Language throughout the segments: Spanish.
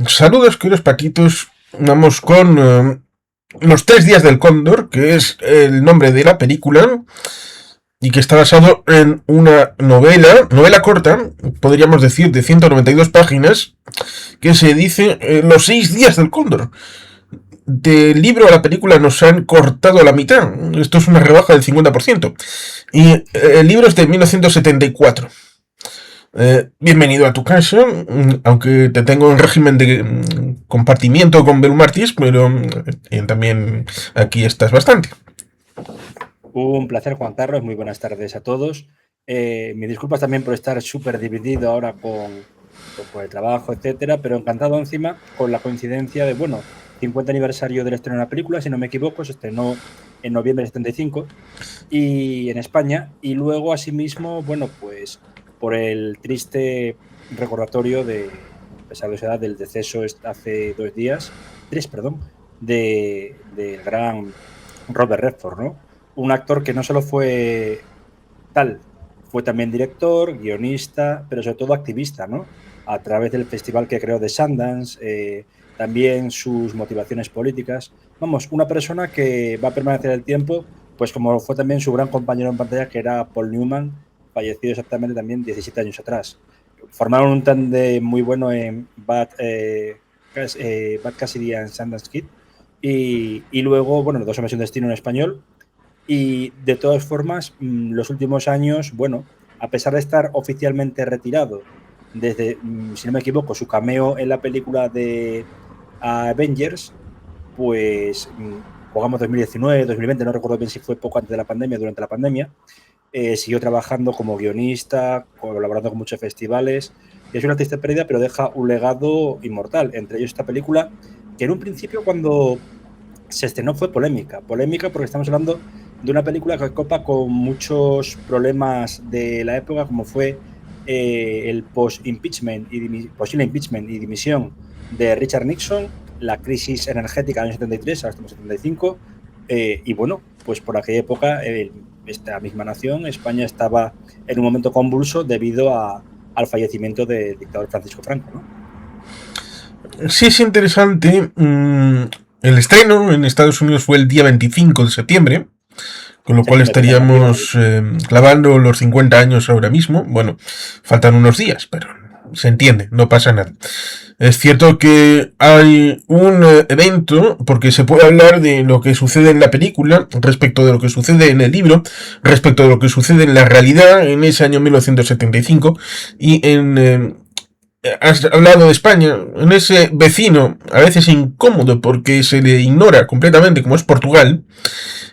Saludos, queridos paquitos. Vamos con Los Tres Días del Cóndor, que es el nombre de la película y que está basado en una novela corta, podríamos decir, de 192 páginas, que se dice Los Seis Días del Cóndor. Del libro a la película nos han cortado la mitad. Esto es una rebaja del 50%. Y el libro es de 1974. Bienvenido a tu casa, aunque te tengo en régimen de compartimiento con Belmartis, pero también aquí estás bastante. Un placer, Juan Carlos. Muy buenas tardes a todos. Mis disculpas también por estar súper dividido ahora por el trabajo, etcétera, pero encantado encima con la coincidencia de, 50 aniversario del estreno de la película, si no me equivoco, se estrenó en noviembre de 75 y en España, y luego asimismo, pues por el triste recordatorio de, a pesar de su edad, del deceso hace 3, del gran Robert Redford, ¿no? Un actor que no solo fue fue también director, guionista, pero sobre todo activista, ¿no? A través del festival que creó de Sundance, también sus motivaciones políticas. Vamos, una persona que va a permanecer el tiempo, pues como fue también su gran compañero en pantalla, que era Paul Newman, fallecido exactamente también 17 años atrás. Formaron un tándem muy bueno en Bad Cassidy and Sundance Kid, y luego, los dos hombres y un destino en español. Y de todas formas, los últimos años, a pesar de estar oficialmente retirado desde, si no me equivoco, su cameo en la película de Avengers, pues jugamos 2019, 2020, no recuerdo bien si fue poco antes de la pandemia, durante la pandemia, siguió trabajando como guionista, colaborando con muchos festivales. Es una triste pérdida, pero deja un legado inmortal, entre ellos esta película, que en un principio cuando se estrenó fue polémica porque estamos hablando de una película que copa con muchos problemas de la época, como fue el posible impeachment y dimisión de Richard Nixon, la crisis energética del año 73, ahora estamos en 75, y pues por aquella época esta misma nación, España, estaba en un momento convulso debido al fallecimiento del dictador Francisco Franco, ¿no? Sí, es interesante. El estreno en Estados Unidos fue el día 25 de septiembre, con lo cual estaríamos clavando los 50 años ahora mismo. Bueno, faltan unos días, pero se entiende, no pasa nada. Es cierto que hay un evento, porque se puede hablar de lo que sucede en la película, respecto de lo que sucede en el libro, respecto de lo que sucede en la realidad en ese año 1975, y has hablado de España, en ese vecino, a veces incómodo porque se le ignora completamente, como es Portugal.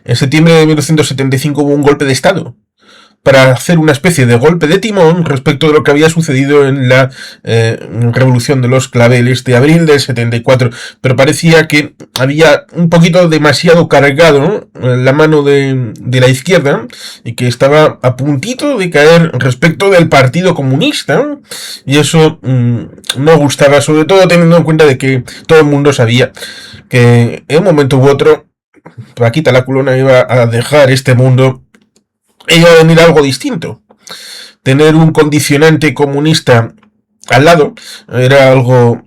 En septiembre de 1975 hubo un golpe de Estado para hacer una especie de golpe de timón respecto de lo que había sucedido en la revolución de los claveles de abril del 74, pero parecía que había un poquito demasiado cargado la mano de la izquierda y que estaba a puntito de caer respecto del Partido Comunista, y eso no gustaba, sobre todo teniendo en cuenta de que todo el mundo sabía que en un momento u otro Paquita la Culona iba a dejar este mundo, iba a venir algo distinto. Tener un condicionante comunista al lado era algo...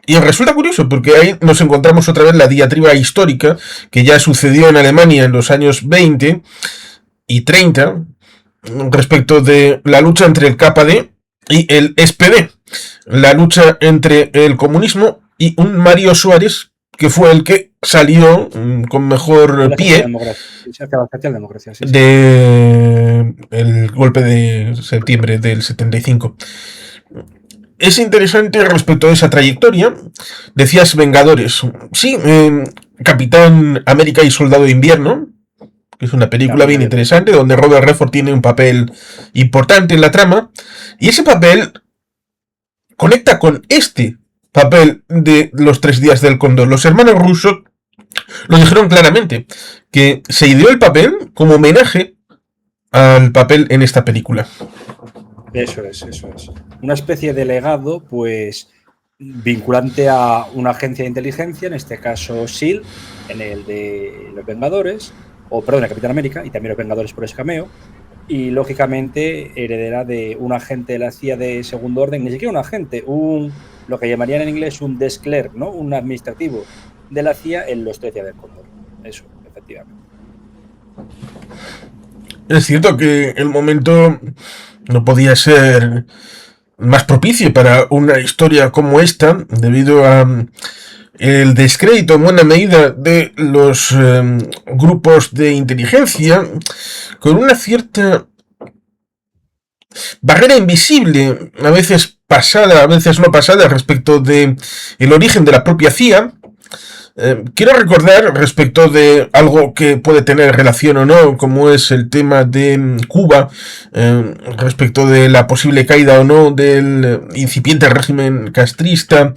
Y resulta curioso, porque ahí nos encontramos otra vez la diatriba histórica que ya sucedió en Alemania en los años 20 y 30 respecto de la lucha entre el KPD y el SPD. La lucha entre el comunismo y un Mario Suárez, que fue el que salió con mejor pie de el golpe de septiembre del 75. Es interesante respecto a esa trayectoria. Decías Vengadores. Sí, Capitán América y Soldado de Invierno, que es una película bien interesante, donde Robert Redford tiene un papel importante en la trama, y ese papel conecta con este papel de Los Tres Días del Cóndor. Los hermanos Russo lo dijeron claramente, que se ideó el papel como homenaje al papel en esta película. Eso es. Una especie de legado, pues, vinculante a una agencia de inteligencia, en este caso S.H.I.E.L.D., en el de los Vengadores, el Capitán América, y también los Vengadores por ese cameo, y lógicamente heredera de un agente de la CIA de segundo orden, ni siquiera un agente, un lo que llamarían en inglés un desk clerk, ¿no? Un administrativo de la CIA en los 13 del Cóndor. Eso, efectivamente. Es cierto que el momento no podía ser más propicio para una historia como esta, debido a el descrédito en buena medida de los grupos de inteligencia, con una cierta barrera invisible, a veces pasada, a veces no pasada, respecto de el origen de la propia CIA. Quiero recordar respecto de algo que puede tener relación o no, como es el tema de Cuba, respecto de la posible caída o no del incipiente régimen castrista,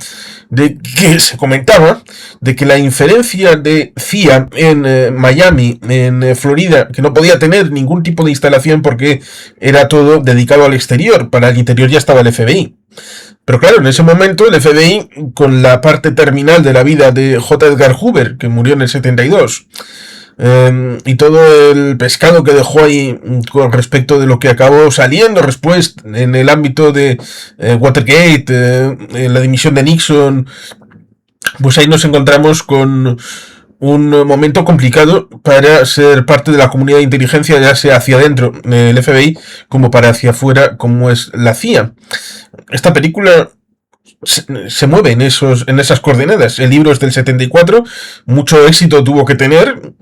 de que se comentaba de que la inferencia de CIA en Miami, en Florida, que no podía tener ningún tipo de instalación porque era todo dedicado al exterior, para el interior ya estaba el FBI. Pero claro, en ese momento el FBI, con la parte terminal de la vida de J. Edgar Hoover, que murió en el 72, y todo el pescado que dejó ahí con respecto de lo que acabó saliendo después en el ámbito de Watergate, en la dimisión de Nixon, pues ahí nos encontramos con un momento complicado para ser parte de la comunidad de inteligencia, ya sea hacia adentro del FBI como para hacia afuera, como es la CIA. Esta película se mueve en esas coordenadas. El libro es del 74, mucho éxito tuvo que tener,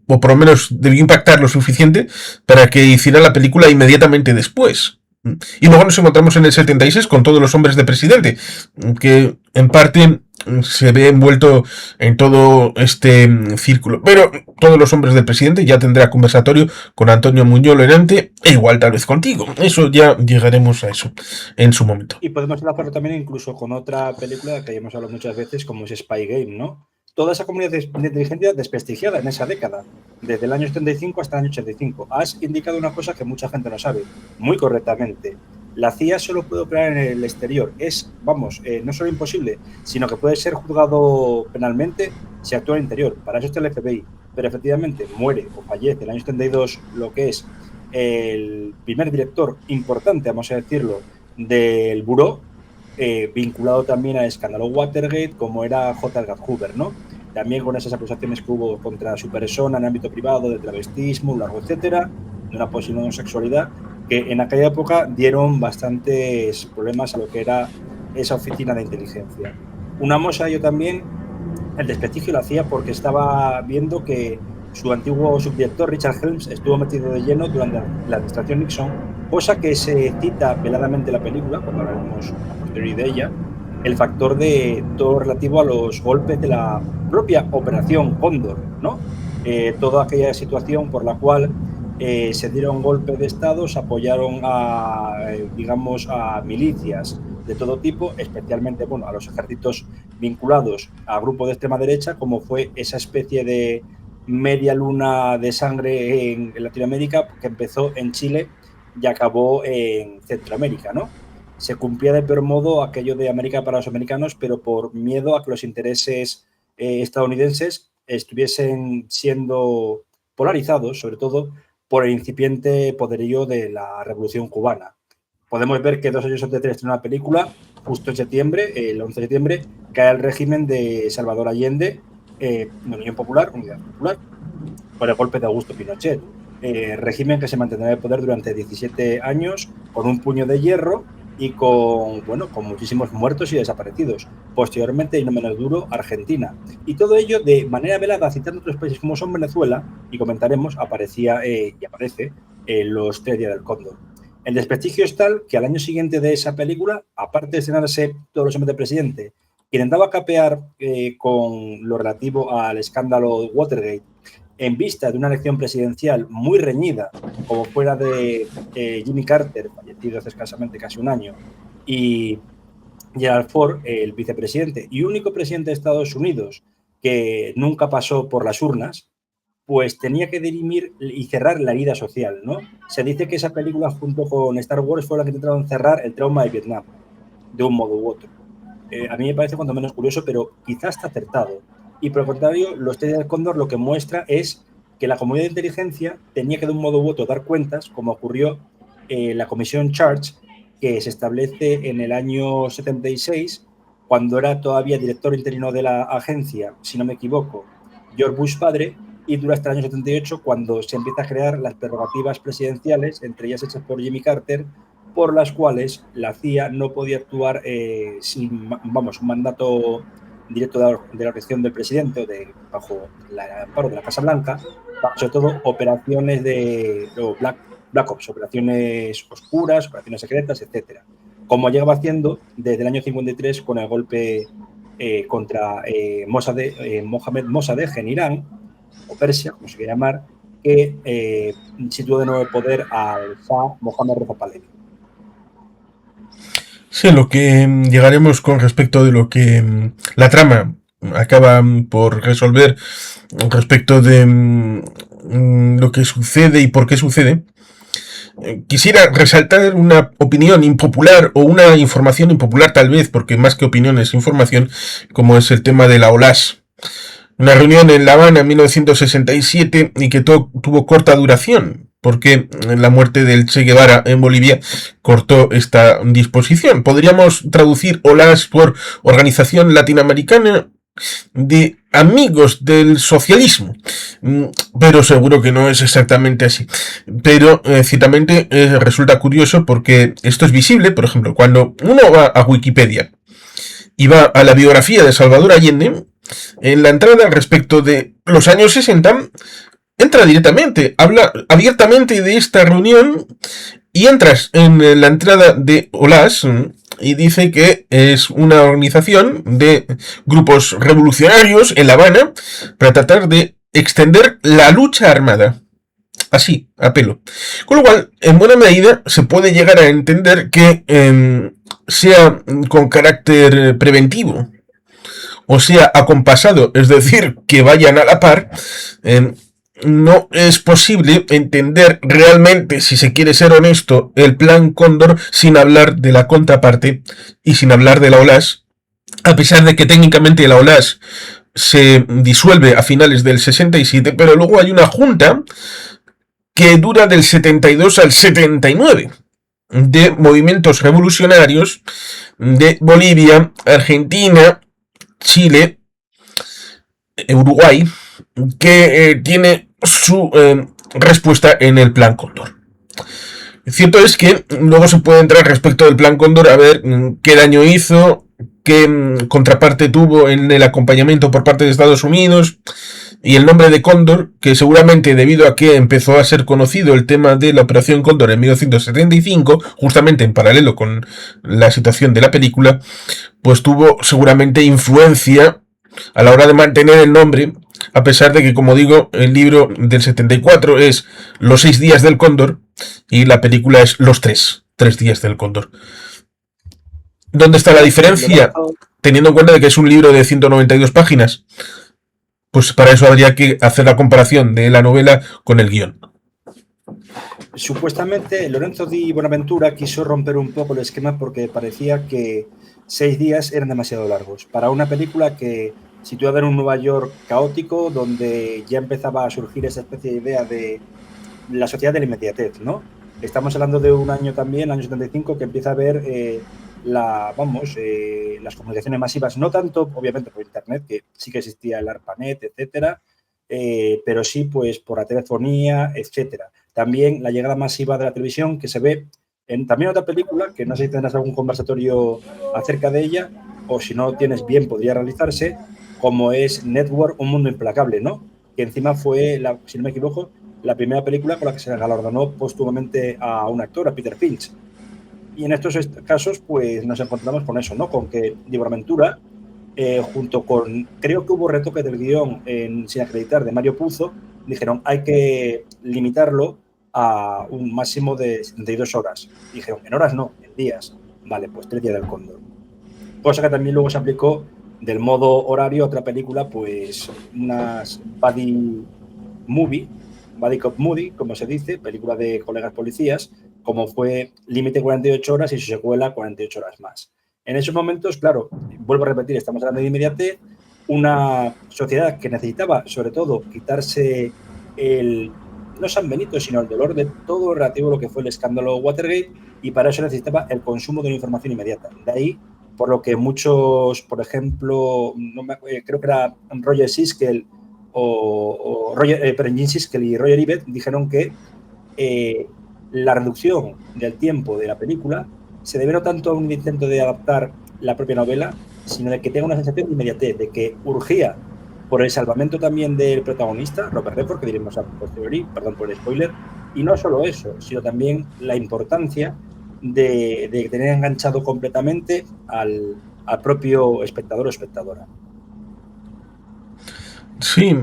o por lo menos debió impactar lo suficiente para que hiciera la película inmediatamente después. Y luego nos encontramos en el 76 con Todos los hombres de presidente, que en parte se ve envuelto en todo este círculo. Pero Todos los hombres del presidente ya tendrá conversatorio con Antonio Muñoz Lorente, e igual tal vez contigo. Eso ya llegaremos a eso en su momento. Y podemos enlazarlo también incluso con otra película que ya hemos hablado muchas veces, como es Spy Game, ¿no? Toda esa comunidad de inteligencia desprestigiada en esa década, desde el año 75 hasta el año 85. Has indicado una cosa que mucha gente no sabe, muy correctamente. La CIA solo puede operar en el exterior. Es, vamos, no solo imposible, sino que puede ser juzgado penalmente si actúa en el interior. Para eso está el FBI. Pero efectivamente muere o fallece en el año 72 lo que es el primer director importante, vamos a decirlo, del buró, vinculado también al escándalo Watergate, como era J. Edgar Hoover, ¿no? También con esas acusaciones que hubo contra su persona en ámbito privado, de travestismo, largo, etcétera, de una posible homosexualidad, que en aquella época dieron bastantes problemas a lo que era esa oficina de inteligencia. Unamos a ello también el desprestigio lo hacía porque estaba viendo que su antiguo subdirector, Richard Helms, estuvo metido de lleno durante la administración Nixon, cosa que se cita veladamente en la película, cuando hablaremos a posteriori de ella, el factor de todo relativo a los golpes de la propia Operación Cóndor, ¿no? Toda aquella situación por la cual se dieron golpes de Estado, se apoyaron digamos, a milicias de todo tipo, especialmente, bueno, a los ejércitos vinculados a grupos de extrema derecha, como fue esa especie de media luna de sangre en Latinoamérica, que empezó en Chile y acabó en Centroamérica, ¿no? Se cumplía de peor modo aquello de América para los americanos, pero por miedo a que los intereses estadounidenses estuviesen siendo polarizados, sobre todo por el incipiente poderío de la Revolución Cubana. Podemos ver que 2 años antes de estrenar la película, justo en septiembre, el 11 de septiembre, cae el régimen de Salvador Allende, Unión Popular, Unidad Popular, por el golpe de Augusto Pinochet. Régimen que se mantendrá en el poder durante 17 años con un puño de hierro y con, bueno, con muchísimos muertos y desaparecidos. Posteriormente, y no menos duro, Argentina. Y todo ello de manera velada, citando otros países como son Venezuela, y comentaremos, aparecía y aparece los 3 días del Cóndor. El desprestigio es tal que al año siguiente de esa película, aparte de estrenarse Todos los hombres del presidente, intentaba capear con lo relativo al escándalo Watergate, en vista de una elección presidencial muy reñida, como fuera de Jimmy Carter, fallecido hace escasamente casi un año, y Gerald Ford, el vicepresidente y único presidente de Estados Unidos que nunca pasó por las urnas, pues tenía que dirimir y cerrar la herida social, ¿no? Se dice que esa película, junto con Star Wars, fue la que intentaron cerrar el trauma de Vietnam, de un modo u otro. A mí me parece cuanto menos curioso, pero quizás está acertado. Y por el contrario, los 3 del Cóndor lo que muestra es que la comunidad de inteligencia tenía que de un modo u otro dar cuentas, como ocurrió en la comisión Church, que se establece en el año 76 cuando era todavía director interino de la agencia, si no me equivoco, George Bush padre, y dura hasta el año 78 cuando se empieza a crear las prerrogativas presidenciales, entre ellas hechas por Jimmy Carter, por las cuales la CIA no podía actuar sin, vamos, un mandato directo de la organización del presidente bajo el amparo de la Casa Blanca, sobre todo operaciones de Black Ops, operaciones oscuras, operaciones secretas, etcétera, como llegaba haciendo desde el año 53 con el golpe contra Mohamed Mossadegh en Irán, o Persia, como se quiere llamar, que situó de nuevo el poder al Shah Mohammad Reza Pahlavi. Sí, lo que llegaremos con respecto de lo que la trama acaba por resolver respecto de lo que sucede y por qué sucede. Quisiera resaltar una opinión impopular o una información impopular tal vez, porque más que opinión es información, como es el tema de la OLAS. Una reunión en La Habana en 1967 y que tuvo corta duración, porque la muerte del Che Guevara en Bolivia cortó esta disposición. Podríamos traducir OLAS por Organización Latinoamericana de Amigos del Socialismo, pero seguro que no es exactamente así. Pero ciertamente resulta curioso porque esto es visible, por ejemplo, cuando uno va a Wikipedia y va a la biografía de Salvador Allende, en la entrada respecto de los años 60, entra directamente, habla abiertamente de esta reunión y entras en la entrada de OLAS y dice que es una organización de grupos revolucionarios en La Habana para tratar de extender la lucha armada. Así, a pelo. Con lo cual, en buena medida, se puede llegar a entender que sea con carácter preventivo o sea acompasado, es decir, que vayan a la par, no es posible entender realmente, si se quiere ser honesto, el Plan Cóndor sin hablar de la contraparte y sin hablar de la OLAS, a pesar de que técnicamente la OLAS se disuelve a finales del 67, pero luego hay una junta que dura del 72 al 79 de movimientos revolucionarios de Bolivia, Argentina, Chile, Uruguay, que tiene su respuesta en el Plan Cóndor. Cierto es que luego se puede entrar respecto del Plan Cóndor a ver qué daño hizo, qué contraparte tuvo en el acompañamiento por parte de Estados Unidos y el nombre de Cóndor, que seguramente debido a que empezó a ser conocido el tema de la Operación Cóndor en 1975, justamente en paralelo con la situación de la película, pues tuvo seguramente influencia a la hora de mantener el nombre, a pesar de que, como digo, el libro del 74 es Los 6 días del Cóndor y la película es Los 3 días del Cóndor. ¿Dónde está la diferencia? Teniendo en cuenta de que es un libro de 192 páginas, pues para eso habría que hacer la comparación de la novela con el guión. Supuestamente Lorenzo Di Bonaventura quiso romper un poco el esquema porque parecía que 6 días eran demasiado largos para una película que situaba en un Nueva York caótico donde ya empezaba a surgir esa especie de idea de la sociedad de la inmediatez, ¿no? Estamos hablando de un año también, año 75, que empieza a haber las comunicaciones masivas, no tanto obviamente por internet, que sí que existía el ARPANET, etcétera, pero sí pues por la telefonía, etcétera. También la llegada masiva de la televisión, que se ve en también otra película, que no sé si tendrás algún conversatorio acerca de ella, o si no tienes bien, podría realizarse, como es Network, un mundo implacable, ¿no? Que encima fue, si no me equivoco, la primera película con la que se galardonó póstumamente a un actor, a Peter Finch. Y en estos casos, pues nos encontramos con eso, ¿no? Con que Di Bonaventura, junto con, creo que hubo retoque del guión sin acreditar de Mario Puzo, dijeron, hay que limitarlo a un máximo de 72 horas. Dijeron, en horas no, en días. Vale, pues 3 días del Cóndor. Cosa que también luego se aplicó del modo horario a otra película, pues unas buddy cop movie, como se dice, película de colegas policías, como fue Límite 48 horas y su secuela 48 horas más. En esos momentos, claro, vuelvo a repetir, estamos hablando de inmediatez, una sociedad que necesitaba, sobre todo, quitarse no San Benito, sino el dolor de todo lo relativo a lo que fue el escándalo Watergate, y para eso necesitaba el consumo de una información inmediata. De ahí por lo que muchos, por ejemplo, creo que era Roger Siskel Gene Siskel y Roger Ebert dijeron que la reducción del tiempo de la película se debe no tanto a un intento de adaptar la propia novela, sino de que tenga una sensación de inmediatez, de que urgía por el salvamento también del protagonista, Robert Redford, que diremos a posteriori, perdón por el spoiler, y no solo eso, sino también la importancia de tener enganchado completamente al propio espectador o espectadora. Sí,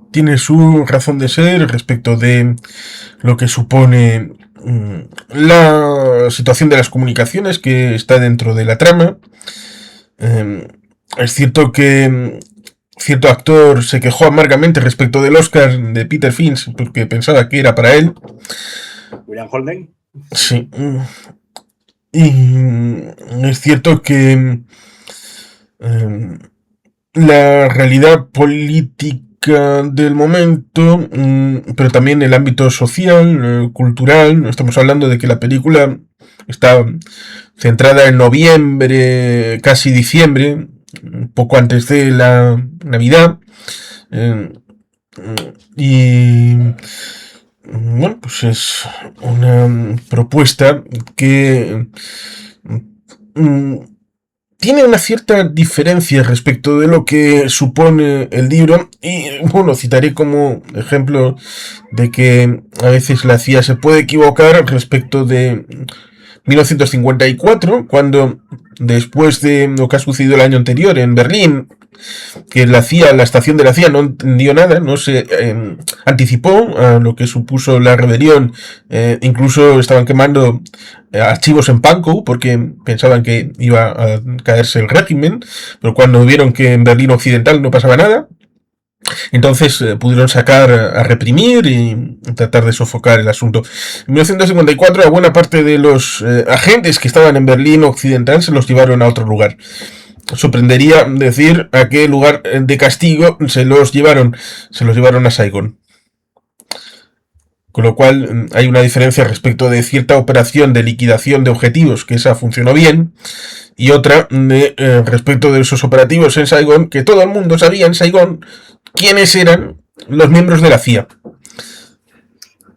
tiene su razón de ser respecto de lo que supone la situación de las comunicaciones que está dentro de la trama. Es cierto que cierto actor se quejó amargamente respecto del Oscar de Peter Finch porque pensaba que era para él. William Holden. Sí. Y es cierto que la realidad política del momento, pero también el ámbito social, cultural. Estamos hablando de que la película está centrada en noviembre, casi diciembre, poco antes de la Navidad. Y bueno, pues es una propuesta que tiene una cierta diferencia respecto de lo que supone el libro, y bueno, citaré como ejemplo de que a veces la CIA se puede equivocar respecto de 1954, cuando después de lo que ha sucedido el año anterior en Berlín, que la estación de la CIA no entendió nada, no se anticipó a lo que supuso la rebelión, incluso estaban quemando archivos en Pankow porque pensaban que iba a caerse el régimen, pero cuando vieron que en Berlín Occidental no pasaba nada, entonces pudieron sacar a reprimir y tratar de sofocar el asunto. En 1954 a buena parte de los agentes que estaban en Berlín Occidental se los llevaron a otro lugar. Sorprendería decir a qué lugar de castigo se los llevaron a Saigón. Con lo cual hay una diferencia respecto de cierta operación de liquidación de objetivos, que esa funcionó bien, y otra respecto de esos operativos en Saigón, que todo el mundo sabía en Saigón quiénes eran los miembros de la CIA.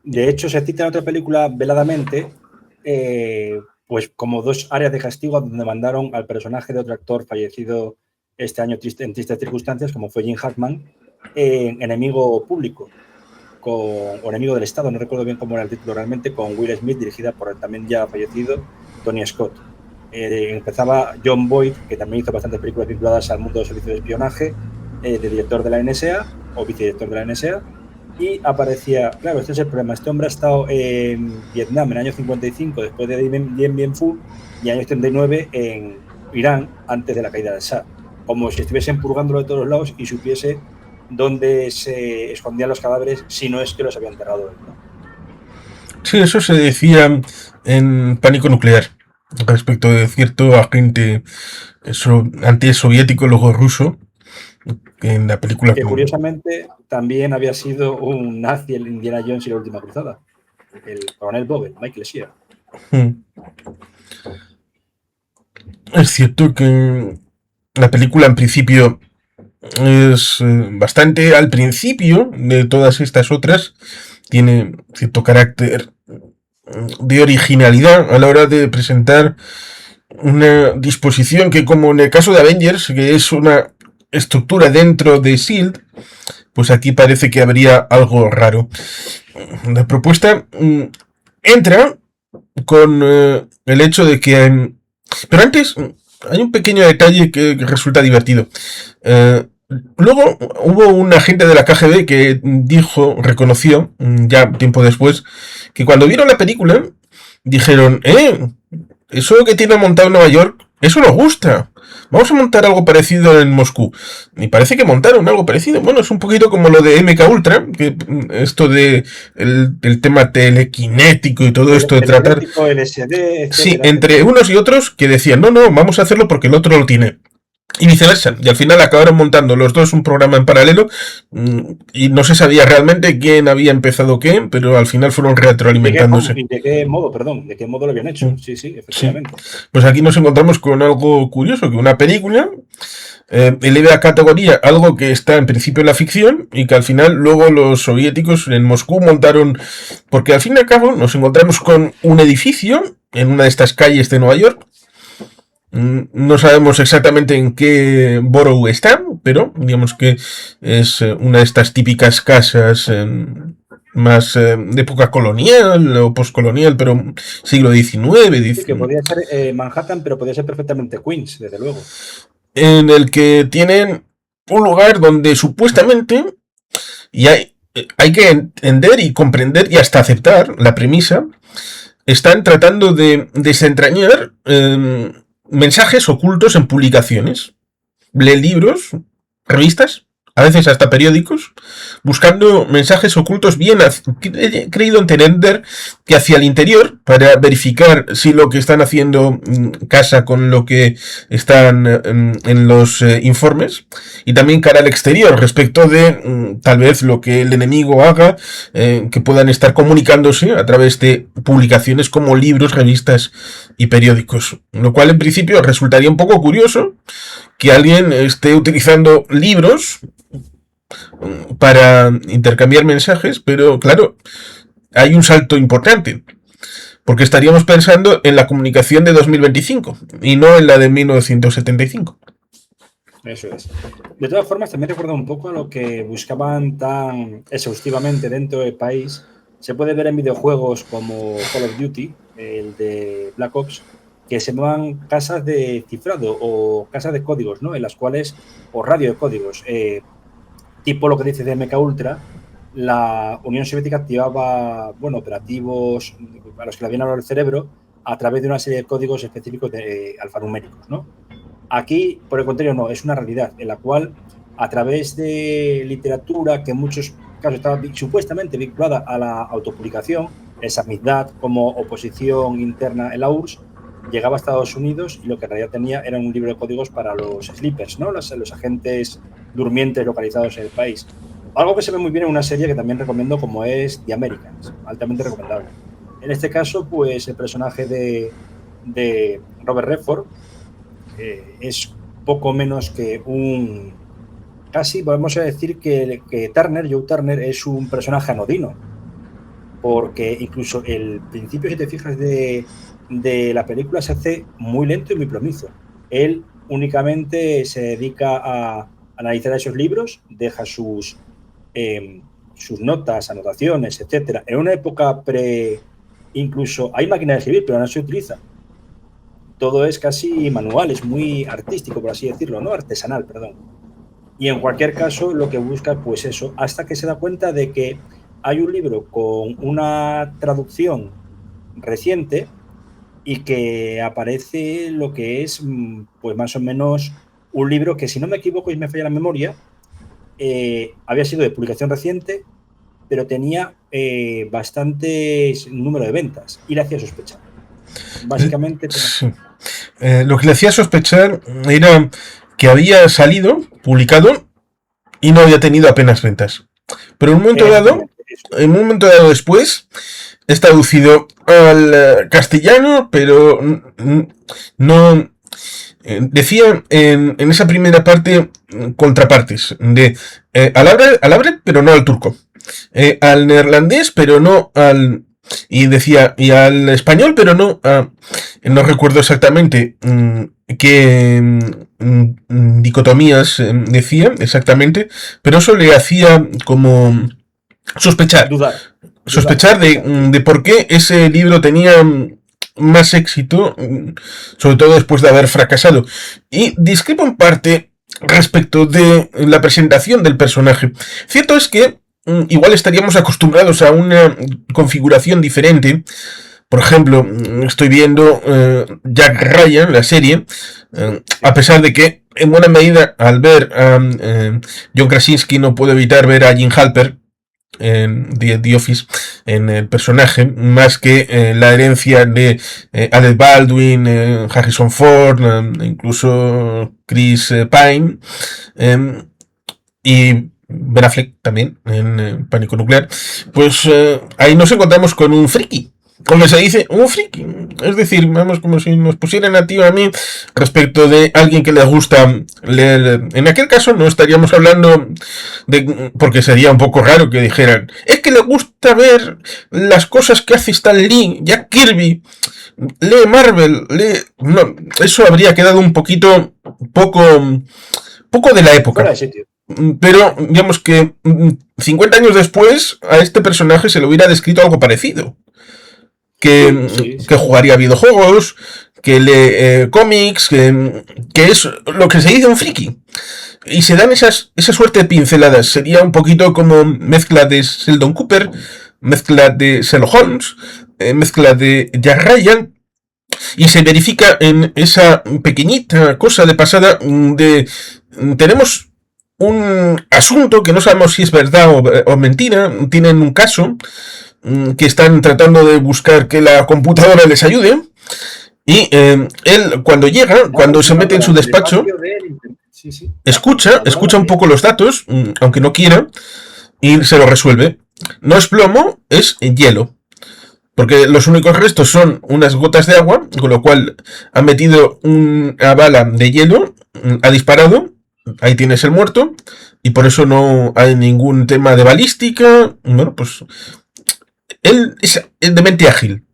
De hecho, se cita en otra película veladamente, pues como 2 áreas de castigo donde mandaron al personaje de otro actor fallecido este año en tristes circunstancias, como fue Jim Hackman, en Enemigo Público, o Enemigo del Estado, no recuerdo bien cómo era el título realmente, con Will Smith, dirigida por el también ya fallecido Tony Scott. Empezaba John Boyd, que también hizo bastantes películas vinculadas al mundo del servicio de espionaje, de director de la NSA o vicedirector de la NSA, y aparecía, claro, este es el problema, este hombre ha estado en Vietnam en el año 55 después de Dien Bien Phu y en el año 79 en Irán antes de la caída del Shah, como si estuviesen purgándolo de todos los lados y supiese dónde se escondían los cadáveres si no es que los había enterrado él, ¿no? Sí, eso se decía en Pánico Nuclear respecto de cierto agente antisoviético, luego ruso, en la película. Que curiosamente también había sido un nazi en Indiana Jones y la última cruzada, el coronel Vogel, Michael Shear. Es cierto que la película en principio es bastante al principio de todas estas otras, tiene cierto carácter de originalidad a la hora de presentar una disposición que, como en el caso de Avengers, que es una estructura dentro de S.H.I.E.L.D., pues aquí parece que habría algo raro. La propuesta entra con el hecho de que... pero antes hay un pequeño detalle que resulta divertido. Luego hubo un agente de la KGB que reconoció, ya tiempo después, que cuando vieron la película, dijeron, eso que tiene montado en Nueva York, eso nos gusta. Vamos a montar algo parecido en Moscú. Y parece que montaron algo parecido. Bueno, es un poquito como lo de MK Ultra, que esto de el tema telequinético y todo esto de tratar... LSD, sí, entre unos y otros que decían, no, vamos a hacerlo porque el otro lo tiene. y viceversa. Y al final acabaron montando los dos un programa en paralelo, y no se sabía realmente quién había empezado qué, pero al final fueron retroalimentándose. ¿De qué modo, perdón? ¿De qué modo lo habían hecho? Sí, sí, Sí. efectivamente. Pues aquí nos encontramos con algo curioso, que una película eleve a categoría algo que está en principio en la ficción y que al final luego los soviéticos en Moscú montaron, porque al fin y al cabo nos encontramos con un edificio en una de estas calles de Nueva York. No sabemos exactamente en qué borough está, pero digamos que es una de estas típicas casas más de época colonial o postcolonial, pero siglo XIX, Sí, que podía ser Manhattan, pero podía ser perfectamente Queens, desde luego. en el que tienen un lugar donde supuestamente, y hay que entender y comprender y hasta aceptar la premisa, están tratando de desentrañar mensajes ocultos en publicaciones. Lee libros, revistas, a veces hasta periódicos, buscando mensajes ocultos bien. He creído entender que hacia el interior, para verificar si lo que están haciendo casa con lo que están en los informes, y también cara al exterior, respecto de tal vez lo que el enemigo haga, que puedan estar comunicándose a través de publicaciones como libros, revistas y periódicos. Lo cual en principio resultaría un poco curioso que alguien esté utilizando libros para intercambiar mensajes, pero claro, hay un salto importante, porque estaríamos pensando en la comunicación de 2025 y no en la de 1975. Eso es. De todas formas, también recuerda un poco a lo que buscaban tan exhaustivamente dentro del país. Se puede ver en videojuegos como Call of Duty, el de Black Ops, que se llaman casas de cifrado o casas de códigos, ¿no? En las cuales, o radio de códigos, tipo lo que dice de MK Ultra, la Unión Soviética activaba, bueno, operativos a los que le habían hablado el cerebro a través de una serie de códigos específicos alfanuméricos, ¿no? Aquí, por el contrario, no, es una realidad en la cual, a través de literatura que en muchos casos estaba supuestamente vinculada a la autopublicación, el Samizdat como oposición interna en la URSS, llegaba a Estados Unidos y lo que en realidad tenía era un libro de códigos para los sleepers, ¿no? Los agentes durmientes localizados en el país. Algo que se ve muy bien en una serie que también recomiendo, como es The Americans, altamente recomendable. En este caso, pues el personaje de Robert Redford es poco menos que casi podemos decir que Joe Turner es un personaje anodino, porque incluso el principio, si te fijas, de la película se hace muy lento y muy plomizo. Él únicamente se dedica a analizar esos libros, deja sus notas, anotaciones, etcétera. En una época incluso hay máquinas de escribir, pero no se utiliza. Todo es casi manual, es muy artístico, por así decirlo, ¿no? Artesanal, perdón. Y en cualquier caso, lo que busca, pues eso, hasta que se da cuenta de que hay un libro con una traducción reciente y que aparece lo que es, pues más o menos, un libro que, si no me equivoco y me falla la memoria, había sido de publicación reciente, pero tenía bastante número de ventas y le hacía sospechar. Básicamente, sí. Lo que le hacía sospechar era que había salido, publicado, y no había tenido apenas ventas. Pero en un momento dado después, es traducido al castellano, pero no... Decía en esa primera parte contrapartes de al árabe, pero no al turco, al neerlandés, pero no al... Y decía, y al español, pero no a... No recuerdo exactamente qué dicotomías decía exactamente, pero eso le hacía como sospechar. Sospechar de por qué ese libro tenía más éxito, sobre todo después de haber fracasado. Y discrepo en parte respecto de la presentación del personaje. Cierto es que igual estaríamos acostumbrados a una configuración diferente. Por ejemplo, estoy viendo Jack Ryan, la serie, a pesar de que en buena medida al ver a John Krasinski no puedo evitar ver a Jim Halper, de The Office en el personaje, más que la herencia de Alec Baldwin, Harrison Ford, incluso Chris Pine, y Ben Affleck también en Pánico Nuclear. Pues ahí nos encontramos con un friki. Como se dice, un friki. Es decir, vamos, como si nos pusieran a ti o a mí respecto de alguien que le gusta leer. En aquel caso no estaríamos hablando de. Porque sería un poco raro que dijeran, es que le gusta ver las cosas que hace Stan Lee, Jack Kirby, lee Marvel, lee. No, eso habría quedado un poquito. Poco de la época. Fuera de sitio. Pero digamos que 50 años después a este personaje se le hubiera descrito algo parecido. Que jugaría videojuegos, que lee cómics, que es lo que se dice un friki. Y se dan esa suerte de pinceladas. Sería un poquito como mezcla de Sheldon Cooper, mezcla de Sherlock Holmes, mezcla de Jack Ryan. Y se verifica en esa pequeñita cosa de pasada de... Tenemos un asunto que no sabemos si es verdad o mentira. Tienen un caso que están tratando de buscar que la computadora les ayude. Y él, cuando llega, cuando se mete en su despacho, escucha un poco los datos, aunque no quiera, y se lo resuelve. No es plomo, es hielo. Porque los únicos restos son unas gotas de agua, con lo cual ha metido una bala de hielo, ha disparado, ahí tienes el muerto, y por eso no hay ningún tema de balística. Bueno, pues él es de mente ágil,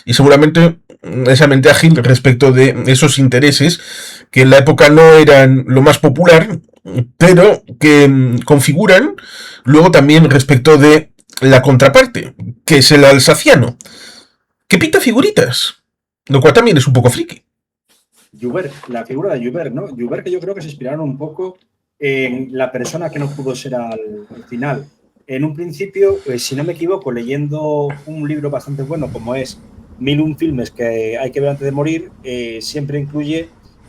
y seguramente esa mente ágil respecto de esos intereses que en la época no eran lo más popular, pero que configuran luego también respecto de la contraparte, que es el alsaciano, que pinta figuritas, lo cual también es un poco friki. Joubert, la figura de Joubert, ¿no? Joubert, que yo creo que se inspiraron un poco en la persona que no pudo ser al final. En un principio, si no me equivoco, leyendo un libro bastante bueno como es 1001 filmes que hay que ver antes de morir, siempre incluye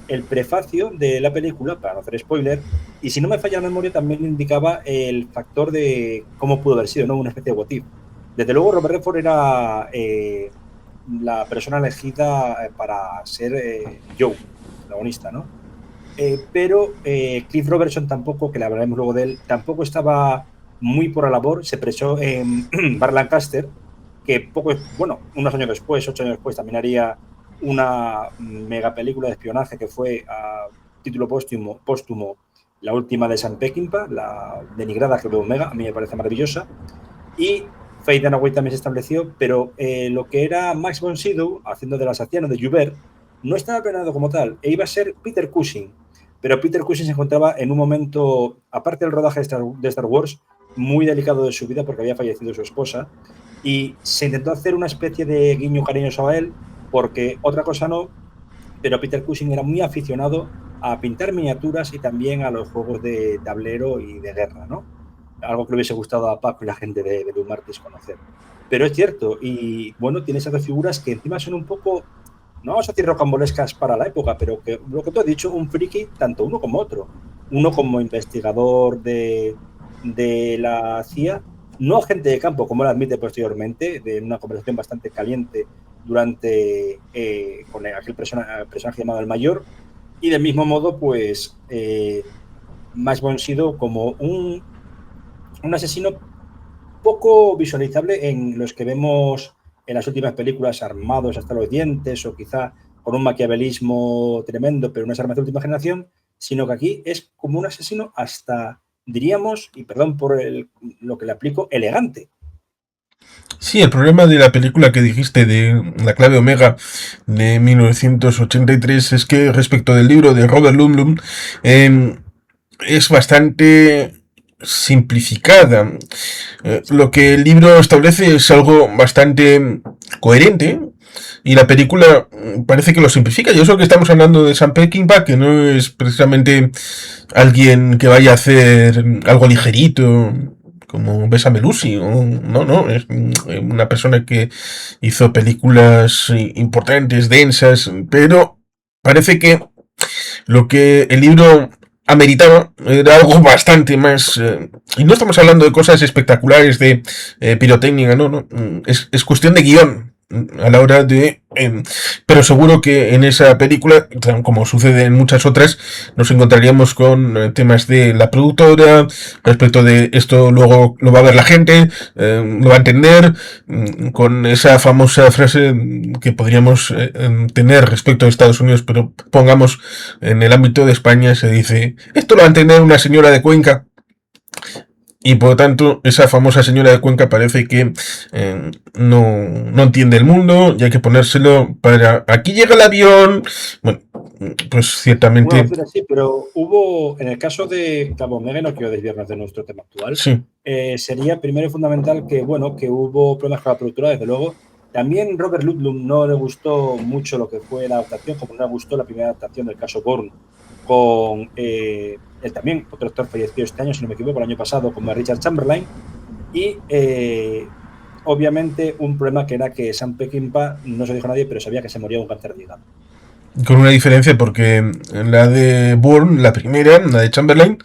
el prefacio de la película, para no hacer spoiler, y si no me falla la memoria también indicaba el factor de cómo pudo haber sido, ¿no? Una especie de what if. Desde luego Robert Redford era la persona elegida para ser Joe, protagonista, ¿no? Pero Cliff Robertson tampoco, que le hablaremos luego de él, tampoco estaba muy por la labor. Se presó en Bar Lancaster, que unos años después, 8 años después, también haría una mega película de espionaje que fue a título póstumo la última de Sam Peckinpah, la denigrada que de Omega, a mí me parece maravillosa. Y Faye Dunaway también se estableció, pero lo que era Max von Sydow, haciendo del alsaciano de Joubert, no estaba planeado como tal, e iba a ser Peter Cushing. Pero Peter Cushing se encontraba en un momento, aparte del rodaje de Star Wars, muy delicado de su vida porque había fallecido su esposa, y se intentó hacer una especie de guiño cariñoso a él, porque otra cosa no, pero Peter Cushing era muy aficionado a pintar miniaturas y también a los juegos de tablero y de guerra, ¿no? Algo que le hubiese gustado a Paco y la gente de Dumartis conocer. Pero es cierto, y bueno, tiene esas dos figuras que encima son un poco, no vamos a decir rocambolescas para la época, pero que lo que tú has dicho, un friki, tanto uno como otro. Uno como investigador de la CIA, no agente de campo, como él admite posteriormente, de una conversación bastante caliente durante con aquel personaje llamado el Mayor, y del mismo modo, pues, Max von Sydow como un asesino poco visualizable en los que vemos en las últimas películas armados hasta los dientes o quizá con un maquiavelismo tremendo, pero unas armas de última generación, sino que aquí es como un asesino hasta, diríamos, y perdón por lo que le aplico, elegante. Sí, el problema de la película que dijiste de La clave Omega de 1983 es que respecto del libro de Robert Ludlum es bastante simplificada. Lo que el libro establece es algo bastante coherente y la película parece que lo simplifica. Y eso que estamos hablando de Sam Peckinpah, que no es precisamente alguien que vaya a hacer algo ligerito como Bésame Lucy, no, es una persona que hizo películas importantes, densas, pero parece que lo que el libro ameritaba, era algo bastante más. Y no estamos hablando de cosas espectaculares de pirotecnia, no, no. Es cuestión de guión a la hora de. Pero seguro que en esa película, como sucede en muchas otras, nos encontraríamos con temas de la productora, respecto de esto luego lo va a ver la gente, lo va a entender, con esa famosa frase que podríamos tener respecto a Estados Unidos, pero pongamos en el ámbito de España se dice, esto lo va a entender una señora de Cuenca. Y por lo tanto, esa famosa señora de Cuenca parece que no entiende el mundo y hay que ponérselo para... Aquí llega el avión. Bueno, pues ciertamente... Bueno, sí, pero hubo, en el caso de Cabo Mega, no quiero desviarnos de nuestro tema actual, Sí. Sería primero y fundamental que, bueno, que hubo problemas con la productora, desde luego. También Robert Ludlum no le gustó mucho lo que fue la adaptación, como no le gustó la primera adaptación del caso Bourne, con él también, otro actor falleció este año, si no me equivoco, el año pasado, como Richard Chamberlain. Y obviamente un problema que era que Sam Peckinpah, no se dijo a nadie, pero sabía que se moría de un cáncer de hígado. Con una diferencia porque la de Bourne, la primera, la de Chamberlain,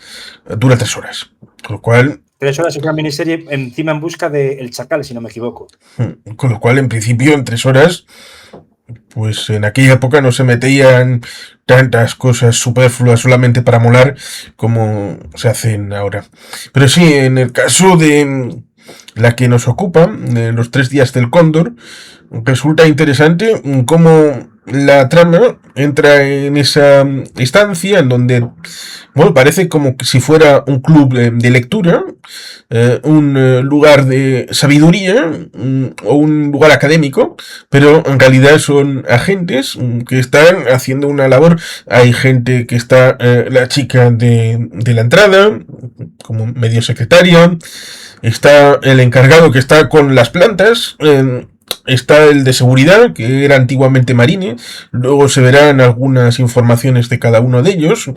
dura 3 horas. Con lo cual... 3 horas es una miniserie encima en busca de El Chacal, si no me equivoco. Con lo cual, en principio, en 3 horas, pues en aquella época no se metían tantas cosas superfluas solamente para molar como se hacen ahora. Pero sí, en el caso de la que nos ocupa, de los 3 días del Cóndor, resulta interesante cómo la trama entra en esa estancia en donde, bueno, parece como si fuera un club de lectura, un lugar de sabiduría o un lugar académico, pero en realidad son agentes que están haciendo una labor. Hay gente que está, la chica de la entrada, como medio secretaria, está el encargado que está con las plantas, está el de seguridad, que era antiguamente marine, luego se verán algunas informaciones de cada uno de ellos,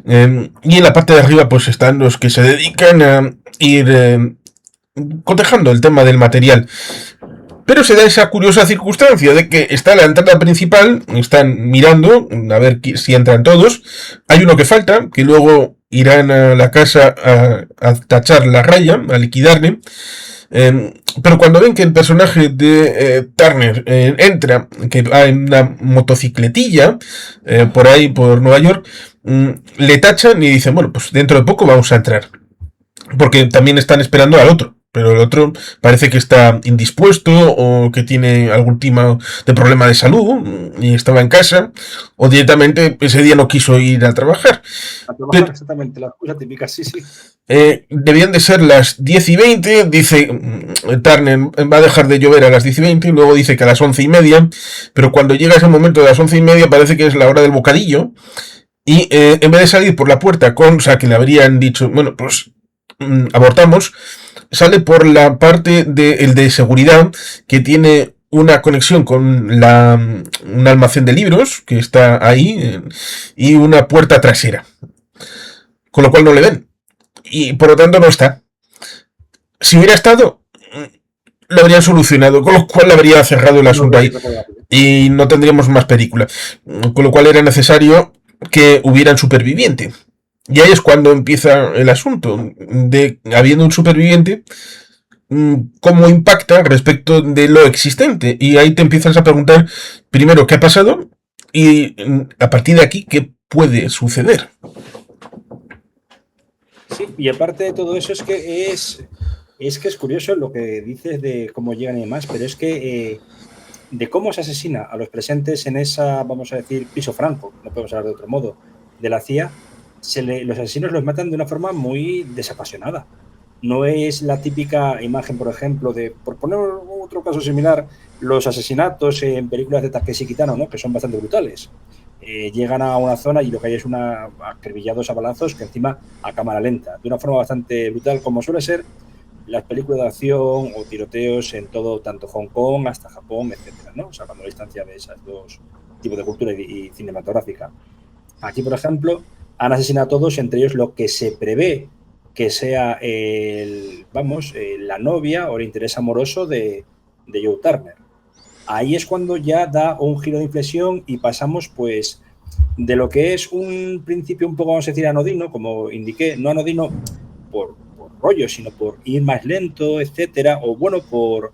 y en la parte de arriba pues están los que se dedican a ir cotejando el tema del material. Pero se da esa curiosa circunstancia de que está la entrada principal, están mirando a ver si entran todos, hay uno que falta, que luego irán a la casa a tachar la raya, a liquidarle. Pero cuando ven que el personaje de Turner entra, que va en una motocicletilla por ahí, por Nueva York, le tachan y dicen, bueno, pues dentro de poco vamos a entrar. Porque también están esperando al otro. Pero el otro parece que está indispuesto o que tiene algún tipo de problema de salud y estaba en casa, o directamente ese día no quiso ir a trabajar. A trabajar, exactamente, la excusa típica, sí, sí. Debían de ser las 10:20, dice Turner, va a dejar de llover a las 10:20, luego dice que a las 11:30, pero cuando llega ese momento de las 11:30 parece que es la hora del bocadillo, y en vez de salir por la puerta o sea, que le habrían dicho, bueno, pues abortamos, sale por la parte de seguridad que tiene una conexión con un almacén de libros que está ahí y una puerta trasera. Con lo cual no le ven. Y por lo tanto no está. Si hubiera estado, lo habrían solucionado, con lo cual le habría cerrado el asunto ahí y no tendríamos más película. Con lo cual era necesario que hubiera un superviviente. Y ahí es cuando empieza el asunto de, habiendo un superviviente, cómo impacta respecto de lo existente. Y ahí te empiezas a preguntar, primero, ¿qué ha pasado? Y a partir de aquí, ¿qué puede suceder? Sí, y aparte de todo eso es que es curioso lo que dices de cómo llegan y demás, pero es que de cómo se asesina a los presentes en esa, vamos a decir, piso franco, no podemos hablar de otro modo, de la CIA, los asesinos los matan de una forma muy desapasionada. No es la típica imagen, por ejemplo, de, por poner otro caso similar, los asesinatos en películas de Takeshi Kitano, ¿no? Que son bastante brutales. Llegan a una zona y lo que hay es una acribillados a balazos que encima a cámara lenta, de una forma bastante brutal, como suele ser las películas de acción o tiroteos en todo, tanto Hong Kong hasta Japón, etcétera, ¿no? Sacando la distancia de esos dos tipos de cultura y cinematográfica. Aquí, por ejemplo, han asesinado a todos, entre ellos lo que se prevé que sea la novia o el interés amoroso de Joe Turner. Ahí es cuando ya da un giro de inflexión y pasamos, pues, de lo que es un principio un poco, vamos a decir, anodino, como indiqué, no anodino por rollo, sino por ir más lento, etcétera, o bueno, por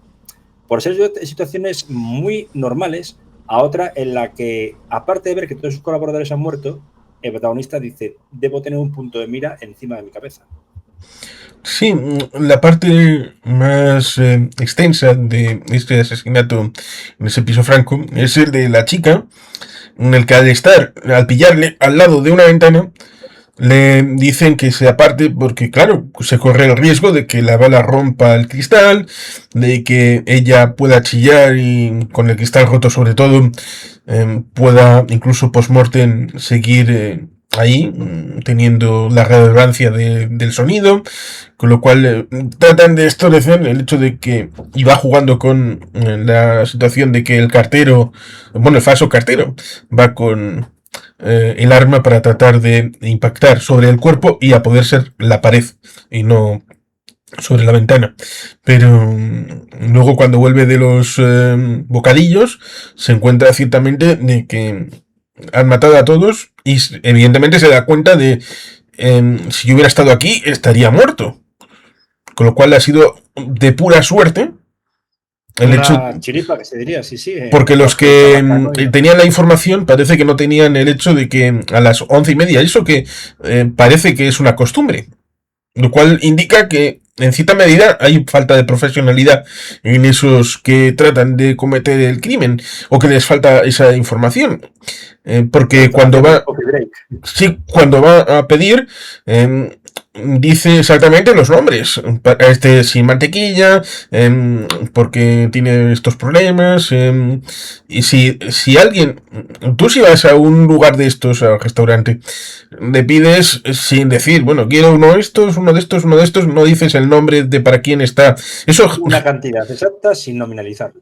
ser situaciones muy normales, a otra en la que, aparte de ver que todos sus colaboradores han muerto, el protagonista dice, debo tener un punto de mira encima de mi cabeza. Sí, la parte más extensa de este asesinato en ese piso franco es el de la chica, en el que al pillarle al lado de una ventana, le dicen que se aparte porque, claro, se corre el riesgo de que la bala rompa el cristal, de que ella pueda chillar y con el cristal roto sobre todo, pueda incluso post-mortem seguir ahí, teniendo la reverberancia del sonido, con lo cual tratan de establecer el hecho de que iba jugando con la situación de que el cartero, bueno, el falso cartero, va con el arma para tratar de impactar sobre el cuerpo y a poder ser la pared y no sobre la ventana. Pero luego cuando vuelve de los bocadillos se encuentra ciertamente de que han matado a todos y evidentemente se da cuenta de si yo hubiera estado aquí estaría muerto. Con lo cual ha sido de pura suerte el hecho, chiripa, que se diría, sí, sí. porque los que tenían la información parece que no tenían el hecho de que a las 11:30, eso que parece que es una costumbre, lo cual indica que en cierta medida hay falta de profesionalidad en esos que tratan de cometer el crimen o que les falta esa información. Porque cuando va a pedir, dice exactamente los nombres. Este sin mantequilla, porque tiene estos problemas. Y si alguien, tú si vas a un lugar de estos, al restaurante, le pides sin decir, bueno, quiero uno de estos, no dices el nombre de para quién está. Eso, una cantidad exacta sin nominalizar.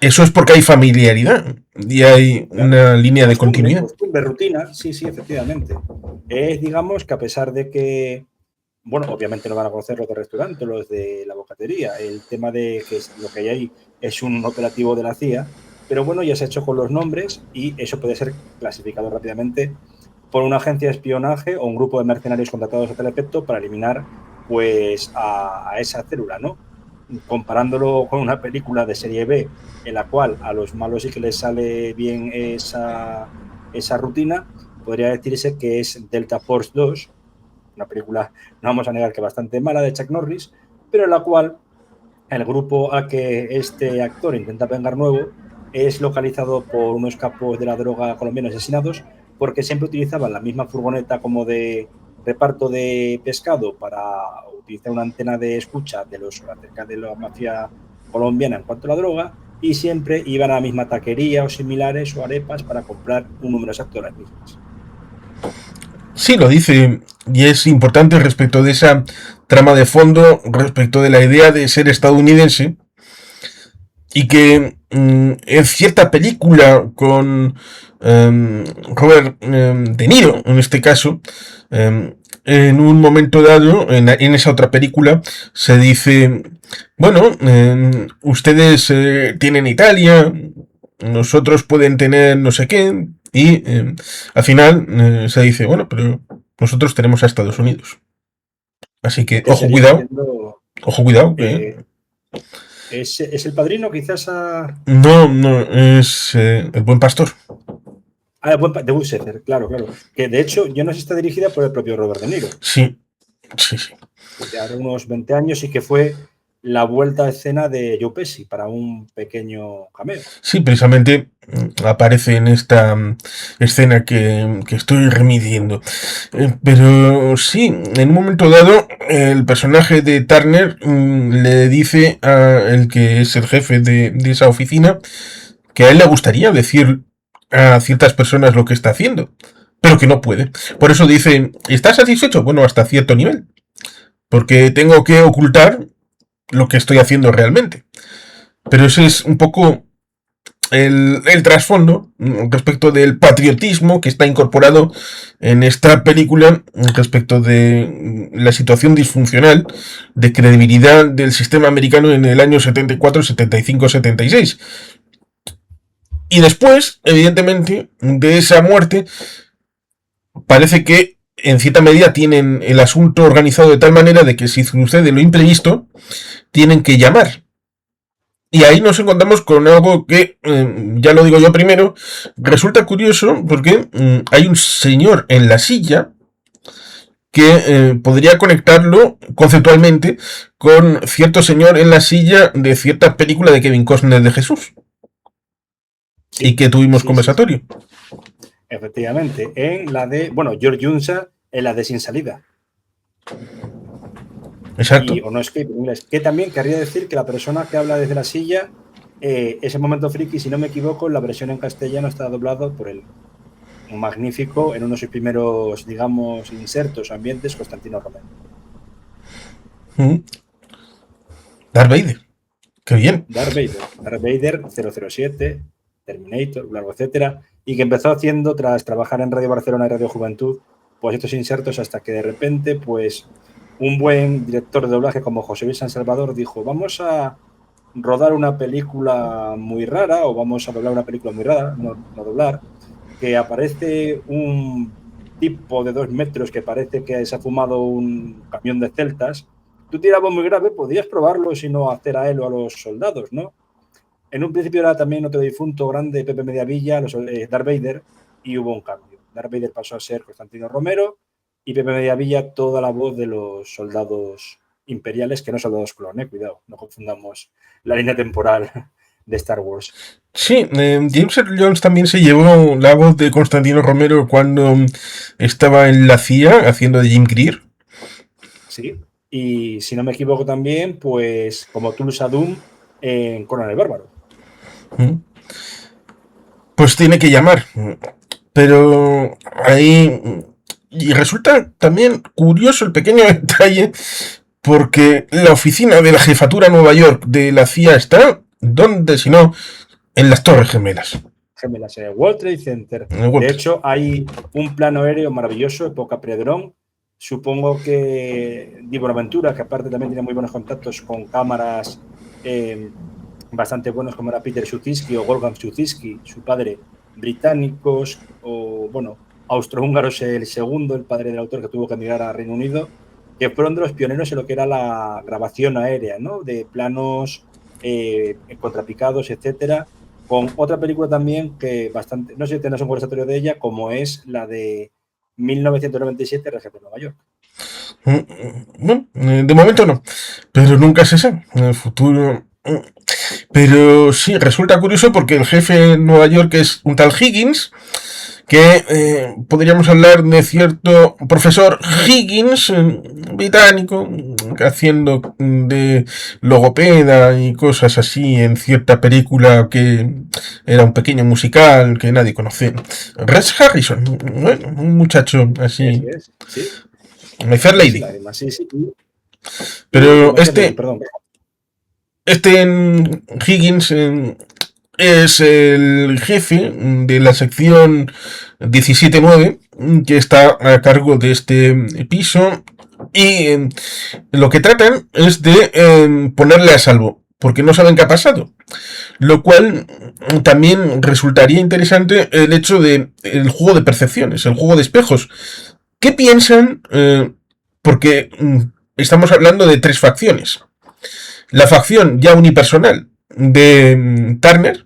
Eso es porque hay familiaridad y hay una línea de continuidad. Costumbre, rutina, sí, efectivamente. Es, digamos, que a pesar de que, bueno, obviamente no van a conocer los del restaurante, los de la bocatería, el tema de que lo que hay ahí es un operativo de la CIA, pero bueno, ya se ha hecho con los nombres y eso puede ser clasificado rápidamente por una agencia de espionaje o un grupo de mercenarios contratados a tal efecto para eliminar, pues, a esa célula, ¿no? Comparándolo con una película de serie B en la cual a los malos sí que les sale bien esa rutina, podría decirse que es Delta Force 2, una película, no vamos a negar que bastante mala, de Chuck Norris, pero en la cual el grupo a que este actor intenta vengar nuevo es localizado por unos capos de la droga colombianos asesinados porque siempre utilizaban la misma furgoneta como de reparto de pescado para utilizar una antena de escucha acerca de la mafia colombiana en cuanto a la droga, y siempre iban a la misma taquería o similares o arepas para comprar un número exacto de las mismas. Sí, lo dice, y es importante respecto de esa trama de fondo, respecto de la idea de ser estadounidense, y que en cierta película con Robert De Niro, en este caso, en un momento dado, en esa otra película, se dice, bueno, ustedes tienen Italia, nosotros pueden tener no sé qué, y al final se dice, bueno, pero nosotros tenemos a Estados Unidos. Así que, ojo, cuidado, que... ¿Es El Padrino, quizás? No, es El Buen Pastor. El Buen Pastor, de Buscemi, claro. Que de hecho, yo no sé si está dirigida por el propio Robert De Niro. Sí. De ahora unos 20 años y que fue la vuelta a escena de Joe Pesci para un pequeño cameo. Sí, precisamente aparece en esta escena que estoy remitiendo. Pero sí, en un momento dado, el personaje de Turner le dice a el que es el jefe de esa oficina que a él le gustaría decir a ciertas personas lo que está haciendo, pero que no puede. Por eso dice, ¿estás satisfecho? Bueno, hasta cierto nivel. Porque tengo que ocultar lo que estoy haciendo realmente. Pero ese es un poco el trasfondo respecto del patriotismo que está incorporado en esta película respecto de la situación disfuncional de credibilidad del sistema americano en el año 74, 75, 76. Y después, evidentemente, de esa muerte, parece que en cierta medida tienen el asunto organizado de tal manera de que si sucede lo imprevisto, tienen que llamar. Y ahí nos encontramos con algo que, ya lo digo yo primero, resulta curioso porque hay un señor en la silla que podría conectarlo conceptualmente con cierto señor en la silla de cierta película de Kevin Costner de Jesús. Sí, y que tuvimos sí, conversatorio. sí. Efectivamente, en la de, bueno, George Yunsa, en la de Sin Salida. Exacto. O no escape en inglés. Que también querría decir que la persona que habla desde la silla, ese momento friki, si no me equivoco, la versión en castellano está doblado por el magnífico, en uno de sus primeros, digamos, insertos, ambientes, Constantino Romero. Darth Vader. Qué bien. Darth Vader 007, Terminator, largo, etcétera, y que empezó haciendo, tras trabajar en Radio Barcelona y Radio Juventud, pues estos insertos hasta que de repente, pues un buen director de doblaje como José Luis San Salvador dijo, vamos a rodar una película muy rara, o vamos a doblar una película muy rara, no doblar, que aparece un tipo de 2 metros que parece que se ha fumado un camión de celtas. Tú tirabas muy grave, podías probarlo si no hacer a él o a los soldados, ¿no? En un principio era también otro difunto grande, Pepe Mediavilla, Darth Vader, y hubo un cambio. Darth Vader pasó a ser Constantino Romero y Pepe Mediavilla toda la voz de los soldados imperiales, que no soldados clon, cuidado, no confundamos la línea temporal de Star Wars. Sí, James Earl Jones también se llevó la voz de Constantino Romero cuando estaba en la CIA haciendo de Jim Greer. Sí, y si no me equivoco también, pues como Tulsa Doom en Conan el Bárbaro. Pues tiene que llamar. Pero ahí... Y resulta también curioso el pequeño detalle, porque la oficina de la jefatura Nueva York de la CIA está, ¿dónde si no? En las Torres Gemelas. Gemelas, World Trade Center. De hecho, hay un plano aéreo maravilloso, época Predrón. Supongo que Di Bonaventura, que aparte también tiene muy buenos contactos con cámaras bastante buenos, como era Peter Szucinski o Wolfgang Szucinski, su padre, británicos, o bueno, austrohúngaros, el segundo, el padre del autor, que tuvo que emigrar a Reino Unido, que fueron de los pioneros en lo que era la grabación aérea, ¿no? De planos contrapicados, etcétera, con otra película también que bastante, no sé si tendrás un conversatorio de ella, como es la de 1997, Rescate de Nueva York. Bueno, de momento no, pero nunca se sabe. En el futuro. Pero sí, resulta curioso porque el jefe de Nueva York es un tal Higgins, que podríamos hablar de cierto profesor Higgins, británico, haciendo de logopeda y cosas así en cierta película que era un pequeño musical que nadie conoce. Rex Harrison, bueno, un muchacho así. Sí. My Fair Lady. Sí. Pero este Higgins es el jefe de la sección 17-9 que está a cargo de este piso y lo que tratan es de ponerle a salvo porque no saben qué ha pasado, lo cual también resultaría interesante el hecho de el juego de percepciones, el juego de espejos. ¿Qué piensan? Porque estamos hablando de 3 facciones. La facción ya unipersonal de Turner,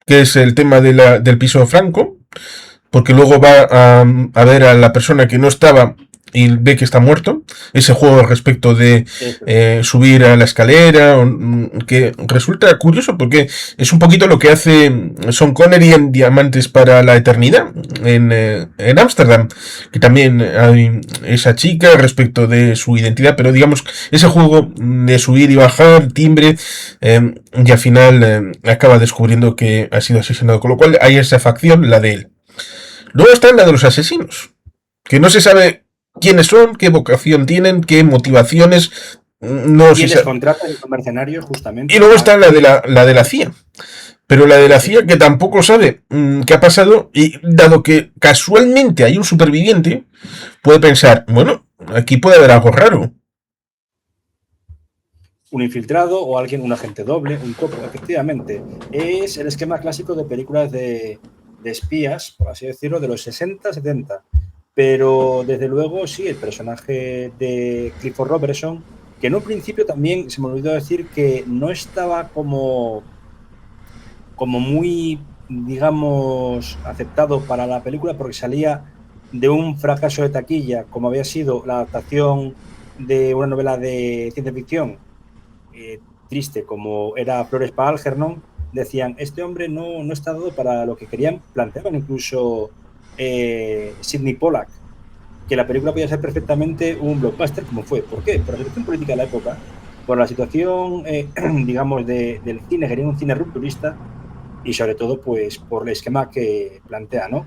que es el tema de del piso franco, porque luego va a ver a la persona que no estaba y ve que está muerto. Ese juego respecto de subir a la escalera, que resulta curioso porque es un poquito lo que hace Sean Connery en Diamantes para la Eternidad, en Ámsterdam, que también hay esa chica respecto de su identidad, pero digamos, ese juego de subir y bajar, timbre, y al final acaba descubriendo que ha sido asesinado, con lo cual hay esa facción, la de él. Luego está la de los asesinos, que no se sabe quiénes son, qué vocación tienen, qué motivaciones. No se sabe. Contratan los mercenarios, justamente. Y luego está la de la CIA. Pero la de la CIA que tampoco sabe qué ha pasado y dado que casualmente hay un superviviente, puede pensar, bueno, aquí puede haber algo raro. un infiltrado o alguien, un agente doble, un topo, efectivamente. Es el esquema clásico de películas de espías, por así decirlo, de los 60, 70. Pero desde luego, sí, el personaje de Clifford Robertson, que en un principio también se me olvidó decir que no estaba como muy, digamos, aceptado para la película porque salía de un fracaso de taquilla, como había sido la adaptación de una novela de ciencia ficción triste, como era Flores para Algernon. Decían, este hombre no está dado para lo que querían, planteaban incluso Sidney Pollack, que la película podía ser perfectamente un blockbuster, como fue. ¿Por qué? Por la situación política de la época, por la situación, digamos, del cine, quería un cine rupturista, y sobre todo, pues, por el esquema que plantea, ¿no?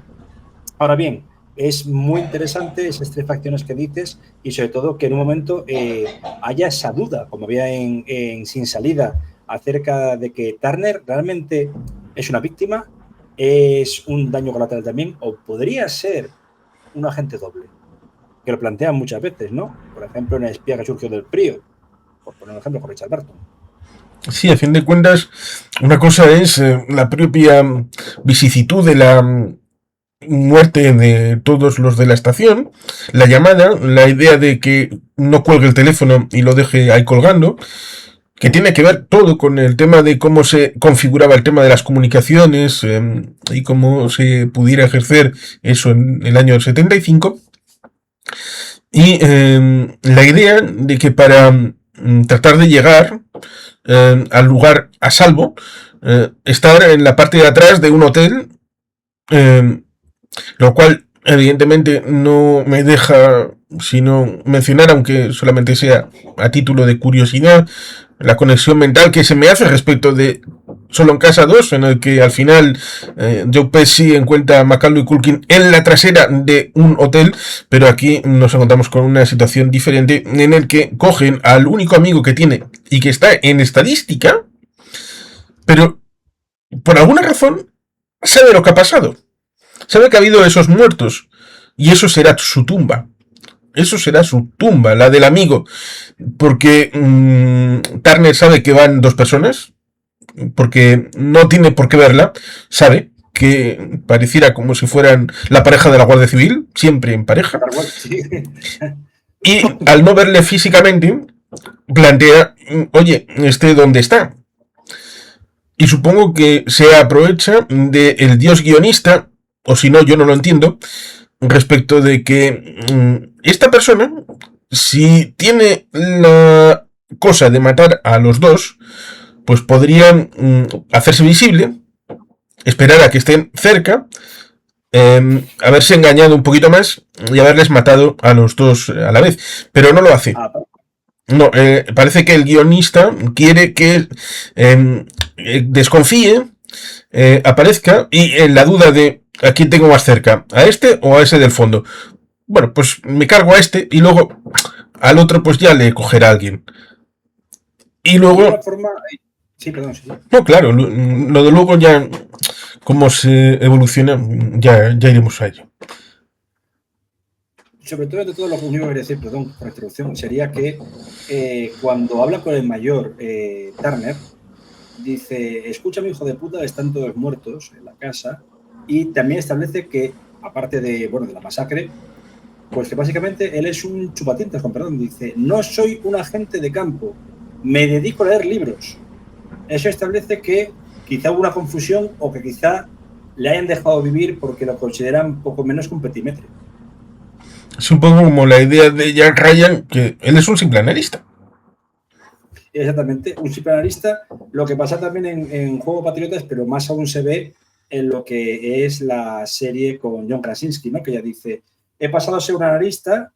Ahora bien, es muy interesante esas tres facciones que dices y sobre todo que en un momento haya esa duda, como había en Sin Salida, acerca de que Turner realmente es una víctima, es un daño colateral también, o podría ser un agente doble, que lo plantean muchas veces, ¿no? Por ejemplo, en El espía que surgió del frío, por poner un ejemplo con Richard Burton. Sí, a fin de cuentas, una cosa es la propia vicisitud de la muerte de todos los de la estación, la llamada, la idea de que no cuelgue el teléfono y lo deje ahí colgando, que tiene que ver todo con el tema de cómo se configuraba el tema de las comunicaciones y cómo se pudiera ejercer eso en el año 75. Y la idea de que para tratar de llegar al lugar a salvo, estar en la parte de atrás de un hotel, eh, lo cual evidentemente no me deja sino mencionar, aunque solamente sea a título de curiosidad, la conexión mental que se me hace respecto de Solo en Casa 2, en el que al final Joe Pesci encuentra a Macaulay Culkin en la trasera de un hotel, pero aquí nos encontramos con una situación diferente en el que cogen al único amigo que tiene y que está en estadística, pero por alguna razón sabe lo que ha pasado. Sabe que ha habido esos muertos. Y eso será su tumba. Eso será su tumba, la del amigo. Porque Turner sabe que van dos personas. Porque no tiene por qué verla. Sabe que pareciera como si fueran la pareja de la Guardia Civil. Siempre en pareja. Sí. Y al no verle físicamente, plantea, oye, ¿dónde está? Y supongo que se aprovecha del dios guionista, o si no, yo no lo entiendo, respecto de que esta persona, si tiene la cosa de matar a los dos, pues podrían hacerse visible, esperar a que estén cerca, haberse engañado un poquito más y haberles matado a los dos a la vez. Pero no lo hace. No, parece que el guionista quiere que desconfíe, aparezca y en la duda de a quién tengo más cerca, a este o a ese del fondo. Bueno, pues me cargo a este y luego al otro pues ya le cogerá a alguien. Y luego... Sí, perdón, sí. No, claro, lo de luego ya, cómo se evoluciona, ya iremos a ello. Sobre todo de todo lo que único que quería decir, perdón por la introducción, sería que cuando habla con el mayor Turner, dice, escúchame hijo de puta, están todos muertos en la casa, y también establece que, aparte de la masacre, pues que básicamente él es un chupatintas, con perdón, dice, no soy un agente de campo, me dedico a leer libros. Eso establece que quizá hubo una confusión o que quizá le hayan dejado vivir porque lo consideran poco menos que un petimetre. Es un poco como la idea de Jack Ryan, que él es un simple analista. Exactamente, un simple analista. Lo que pasa también en Juego Patriotas, pero más aún se ve en lo que es la serie con John Krasinski, ¿no? Que ella dice, he pasado a ser un analista,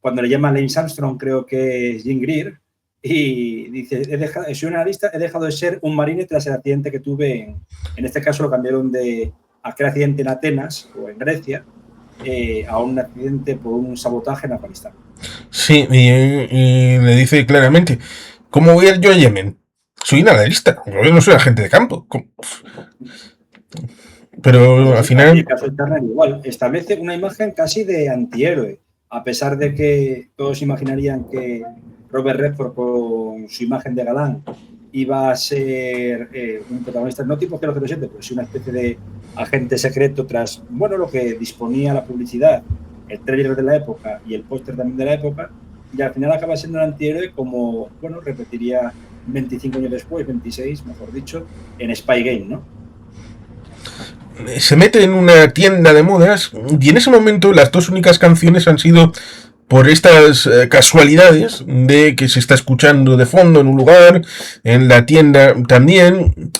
cuando le llaman Lance Armstrong, creo que es Jim Greer, y dice, soy un analista, he dejado de ser un marine tras el accidente que tuve, en este caso lo cambiaron de aquel accidente en Atenas o en Grecia, a un accidente por un sabotaje en Afganistán. Sí, y le dice claramente, ¿cómo voy yo a Yemen? Soy un analista, yo no soy agente de campo. Pero al final... En el caso de Turner igual, establece una imagen casi de antihéroe, a pesar de que todos imaginarían que Robert Redford con su imagen de galán iba a ser un protagonista, no tipo 007, pero sí una especie de agente secreto tras, bueno, lo que disponía la publicidad, el trailer de la época y el póster también de la época, y al final acaba siendo un antihéroe como, bueno, repetiría 25 años después, 26, mejor dicho, en Spy Game, ¿no? Se mete en una tienda de modas y en ese momento las dos únicas canciones han sido por estas casualidades de que se está escuchando de fondo en un lugar, en la tienda también.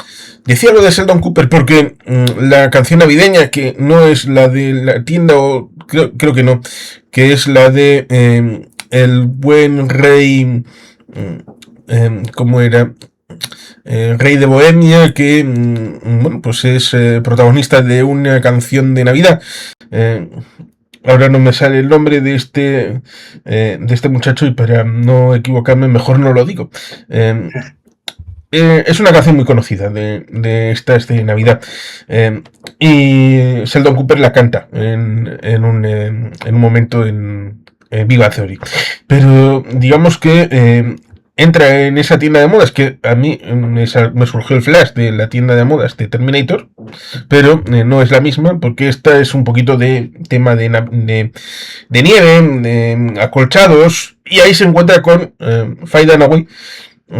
Decía lo de Sheldon Cooper porque la canción navideña, que no es la de la tienda, o creo que no, que es la de El buen rey, ¿cómo era? Rey de Bohemia, que bueno, pues es protagonista de una canción de Navidad. Eh, Ahora no me sale el nombre de este muchacho, y para no equivocarme mejor no lo digo. Es una canción muy conocida de esta de Navidad. Y Sheldon Cooper la canta en un momento en Viva Theory. Pero digamos que entra en esa tienda de modas que a mí me surgió el flash de la tienda de modas de Terminator, pero no es la misma porque esta es un poquito de tema de nieve, de acolchados, y ahí se encuentra con Faye Dunaway,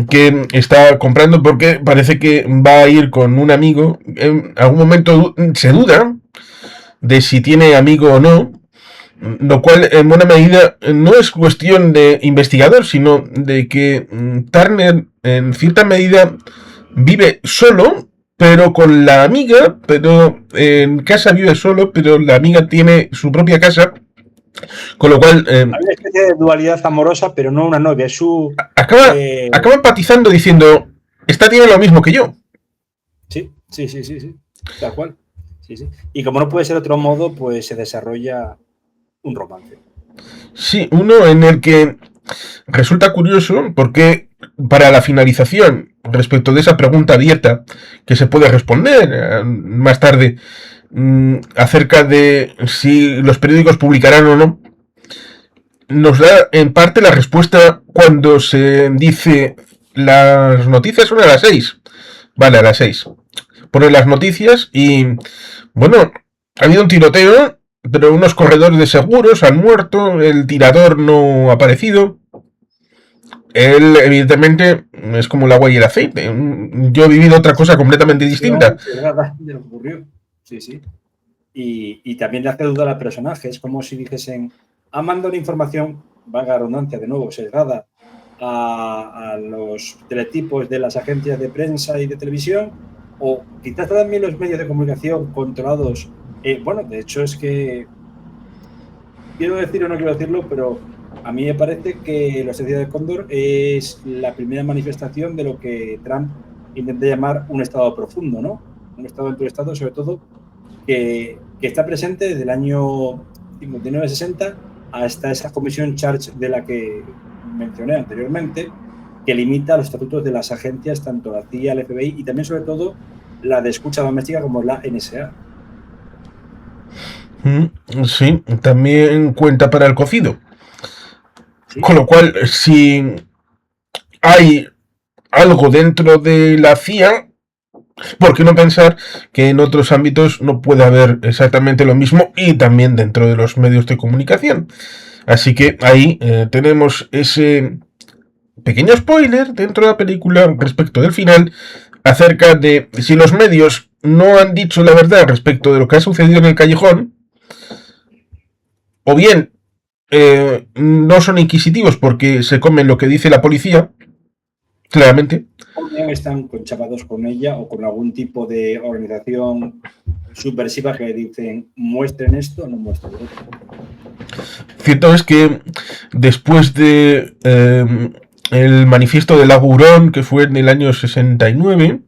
que está comprando porque parece que va a ir con un amigo. En algún momento se duda de si tiene amigo o no, lo cual en buena medida no es cuestión de investigador, sino de que Turner en cierta medida vive solo, pero con la amiga, pero en casa vive solo, pero la amiga tiene su propia casa, con lo cual Hay una especie de dualidad amorosa, pero no una novia, es su... acaba empatizando diciendo, esta tiene lo mismo que yo. Sí, tal cual. Sí, sí. Y como no puede ser de otro modo, pues se desarrolla un romance. Sí, uno en el que resulta curioso porque para la finalización respecto de esa pregunta abierta que se puede responder más tarde acerca de si los periódicos publicarán o no, nos da en parte la respuesta cuando se dice las noticias son a las 6. Vale, a las 6. Pone las noticias y, bueno, ha habido un tiroteo, pero unos corredores de seguros han muerto, el tirador no ha aparecido. Él, evidentemente, es como el agua y el aceite. Yo he vivido otra cosa completamente distinta. De lo que ocurrió. Sí, sí. Y también le hace duda al personaje. Es como si dijesen, ha mandado una información, valga la redundancia, de nuevo, sesgada a los teletipos de las agencias de prensa y de televisión, o quizás también los medios de comunicación controlados. Bueno, de hecho es que quiero decir o no quiero decirlo, pero a mí me parece que la estrategia de Cóndor es la primera manifestación de lo que Trump intenta llamar un estado profundo, ¿no? Un estado dentro del estado, sobre todo, que está presente desde el año 59-60 hasta esa comisión Charge de la que mencioné anteriormente, que limita los estatutos de las agencias, tanto la CIA, el FBI y también, sobre todo, la de escucha doméstica como la NSA. Sí, también cuenta para el cocido. ¿Sí? Con lo cual, si hay algo dentro de la CIA, ¿por qué no pensar que en otros ámbitos no puede haber exactamente lo mismo y también dentro de los medios de comunicación? Así que ahí tenemos ese pequeño spoiler dentro de la película respecto del final acerca de si los medios no han dicho la verdad respecto de lo que ha sucedido en el callejón, o bien no son inquisitivos porque se comen lo que dice la policía, claramente. O bien están conchavados con ella o con algún tipo de organización subversiva que dicen muestren esto o no muestren esto. Cierto es que después de el manifiesto de Lagurón, que fue en el año 69,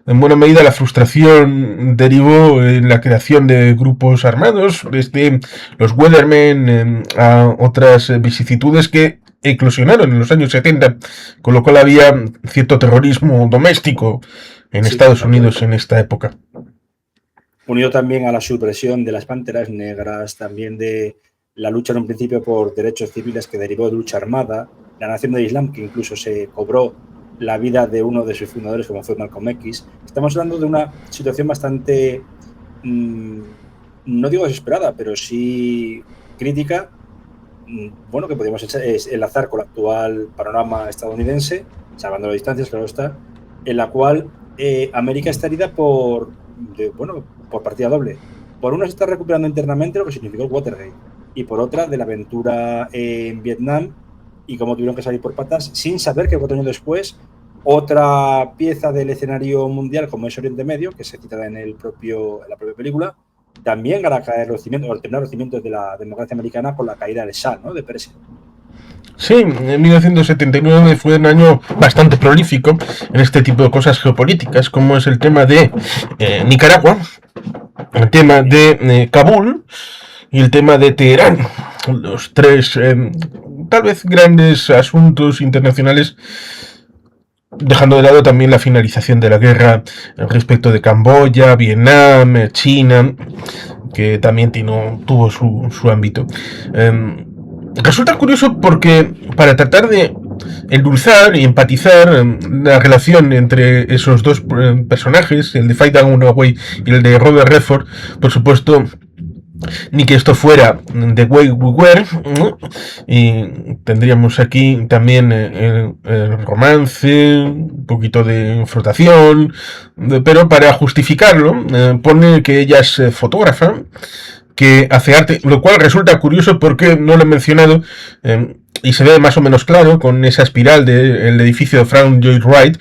en buena medida la frustración derivó en la creación de grupos armados, desde los Weathermen a otras vicisitudes que eclosionaron en los años 70, con lo cual había cierto terrorismo doméstico en Estados Unidos en esta época. Unido también a la supresión de las panteras negras, también de la lucha en un principio por derechos civiles que derivó de lucha armada, la nación del Islam, que incluso se cobró la vida de uno de sus fundadores, como fue Malcolm X. Estamos hablando de una situación bastante, no digo desesperada, pero sí crítica, bueno, que podríamos enlazar con el actual panorama estadounidense, salvando las distancias, claro está, en la cual América está herida por partida doble. Por una se está recuperando internamente lo que significó el Watergate, y por otra de la aventura en Vietnam y cómo tuvieron que salir por patas sin saber que 4 años después otra pieza del escenario mundial como es Oriente Medio, que se cita en la propia película, también hará caer los cimientos, o temblar los cimientos de la democracia americana con la caída del Shah, ¿no?, de Persia. Sí, en 1979 fue un año bastante prolífico en este tipo de cosas geopolíticas, como es el tema de Nicaragua, el tema de Kabul y el tema de Teherán. Los tres, tal vez, grandes asuntos internacionales, dejando de lado también la finalización de la guerra respecto de Camboya, Vietnam, China, que también tuvo su ámbito. Resulta curioso porque para tratar de endulzar y empatizar la relación entre esos dos personajes, el de Faye Dunaway y el de Robert Redford, por supuesto, ni que esto fuera The Way We Were, ¿no? Y tendríamos aquí también el romance, un poquito de frotación, pero para justificarlo pone que ella es fotógrafa, que hace arte, lo cual resulta curioso porque no lo he mencionado, y se ve más o menos claro con esa espiral del edificio de Frank Lloyd Wright,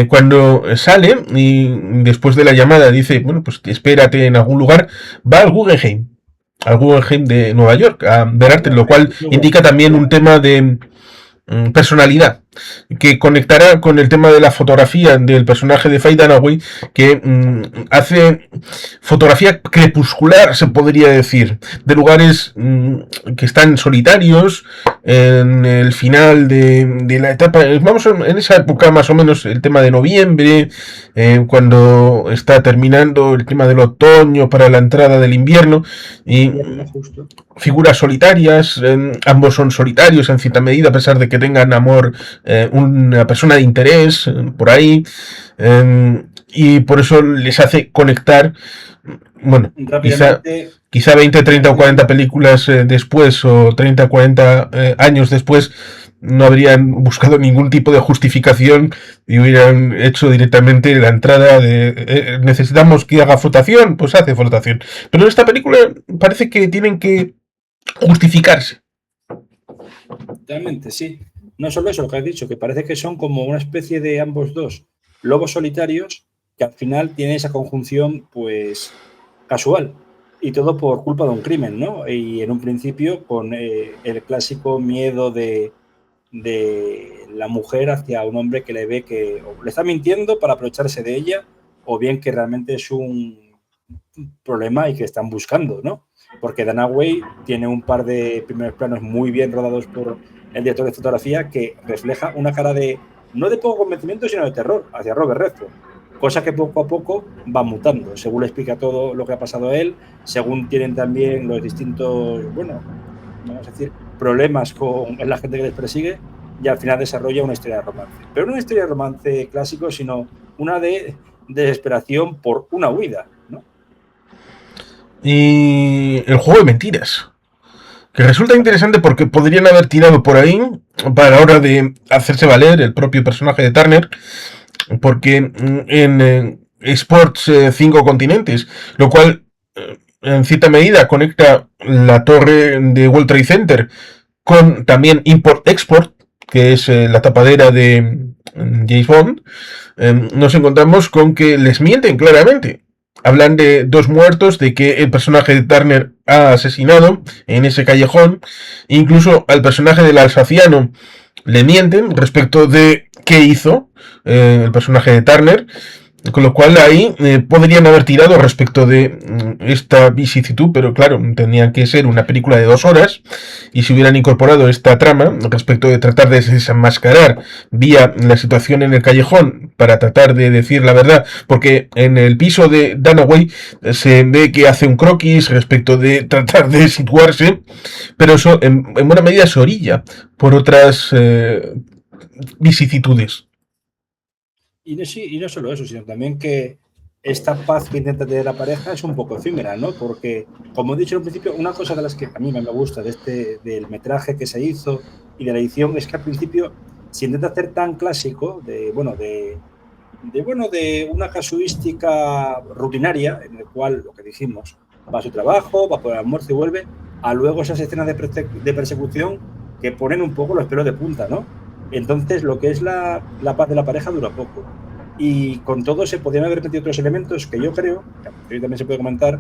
cuando sale y después de la llamada dice, bueno, pues espérate en algún lugar, va al Guggenheim de Nueva York a ver arte, lo cual indica también un tema de personalidad que conectará con el tema de la fotografía del personaje de Faye Dunaway, que hace fotografía crepuscular, se podría decir, de lugares que están solitarios en el final de la etapa, vamos, en esa época más o menos, el tema de noviembre, cuando está terminando el tema del otoño para la entrada del invierno, y figuras solitarias, ambos son solitarios en cierta medida, a pesar de que tengan amor, una persona de interés por ahí, y por eso les hace conectar. Bueno, quizá 20, 30 o 40 películas después, o 30, 40 años después, no habrían buscado ningún tipo de justificación y hubieran hecho directamente la entrada de necesitamos que haga flotación, pues hace flotación. Pero en esta película parece que tienen que justificarse. Totalmente, sí. No solo eso, lo que has dicho, que parece que son como una especie de ambos dos lobos solitarios que al final tienen esa conjunción, pues, casual. Y todo por culpa de un crimen, ¿no? Y en un principio con el clásico miedo de la mujer hacia un hombre que le ve que o le está mintiendo para aprovecharse de ella, o bien que realmente es un problema y que están buscando, ¿no? Porque Dunaway tiene un par de primeros planos muy bien rodados por el director de fotografía que refleja una cara de, no de poco convencimiento, sino de terror hacia Robert Redford, cosa que poco a poco va mutando, según le explica todo lo que ha pasado a él, según tienen también los distintos, bueno, vamos a decir, problemas con la gente que les persigue, y al final desarrolla una historia de romance. Pero no una historia de romance clásico, sino una de desesperación por una huida, ¿no? Y el juego de mentiras, que resulta interesante porque podrían haber tirado por ahí para la hora de hacerse valer el propio personaje de Turner, porque en Sports 5 continentes, lo cual en cierta medida conecta la torre de World Trade Center con también Import-Export, que es la tapadera de James Bond, nos encontramos con que les mienten claramente. Hablan de 2 muertos, de que el personaje de Turner ha asesinado en ese callejón. Incluso al personaje del alsaciano le mienten respecto de qué hizo el personaje de Turner. Con lo cual ahí podrían haber tirado respecto de esta vicisitud, pero claro, tenía que ser una película de 2 horas y si hubieran incorporado esta trama respecto de tratar de desenmascarar vía la situación en el callejón para tratar de decir la verdad, porque en el piso de Dunaway se ve que hace un croquis respecto de tratar de situarse, pero eso en buena medida se orilla por otras vicisitudes. Y no solo eso, sino también que esta paz que intenta tener la pareja es un poco efímera, ¿no? Porque, como he dicho en un principio, una cosa de las que a mí me gusta del metraje que se hizo y de la edición es que al principio se intenta hacer tan clásico de una casuística rutinaria en el cual, lo que dijimos, va a su trabajo, va por el almuerzo y vuelve, a luego esas escenas de persecución que ponen un poco los pelos de punta, ¿no? Entonces, lo que es la paz de la pareja dura poco. Y con todo se podrían haber metido otros elementos que yo creo, que hoy también se puede comentar,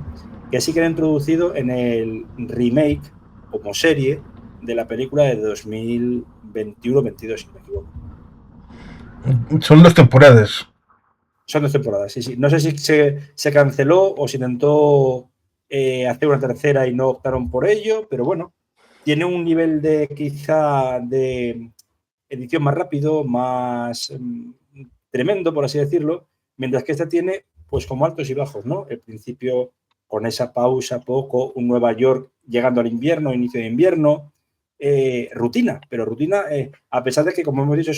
que sí que han introducido en el remake como serie de la película de 2021-22, si no me equivoco. Son 2 temporadas. Son 2 temporadas, sí, sí. No sé si se canceló o se intentó hacer una tercera y no optaron por ello, pero bueno, tiene un nivel de quizá de edición más rápido, más tremendo, por así decirlo, mientras que esta tiene pues como altos y bajos, ¿no? El principio con esa pausa poco, un Nueva York llegando al invierno, inicio de invierno, rutina, pero rutina, a pesar de que, como hemos dicho,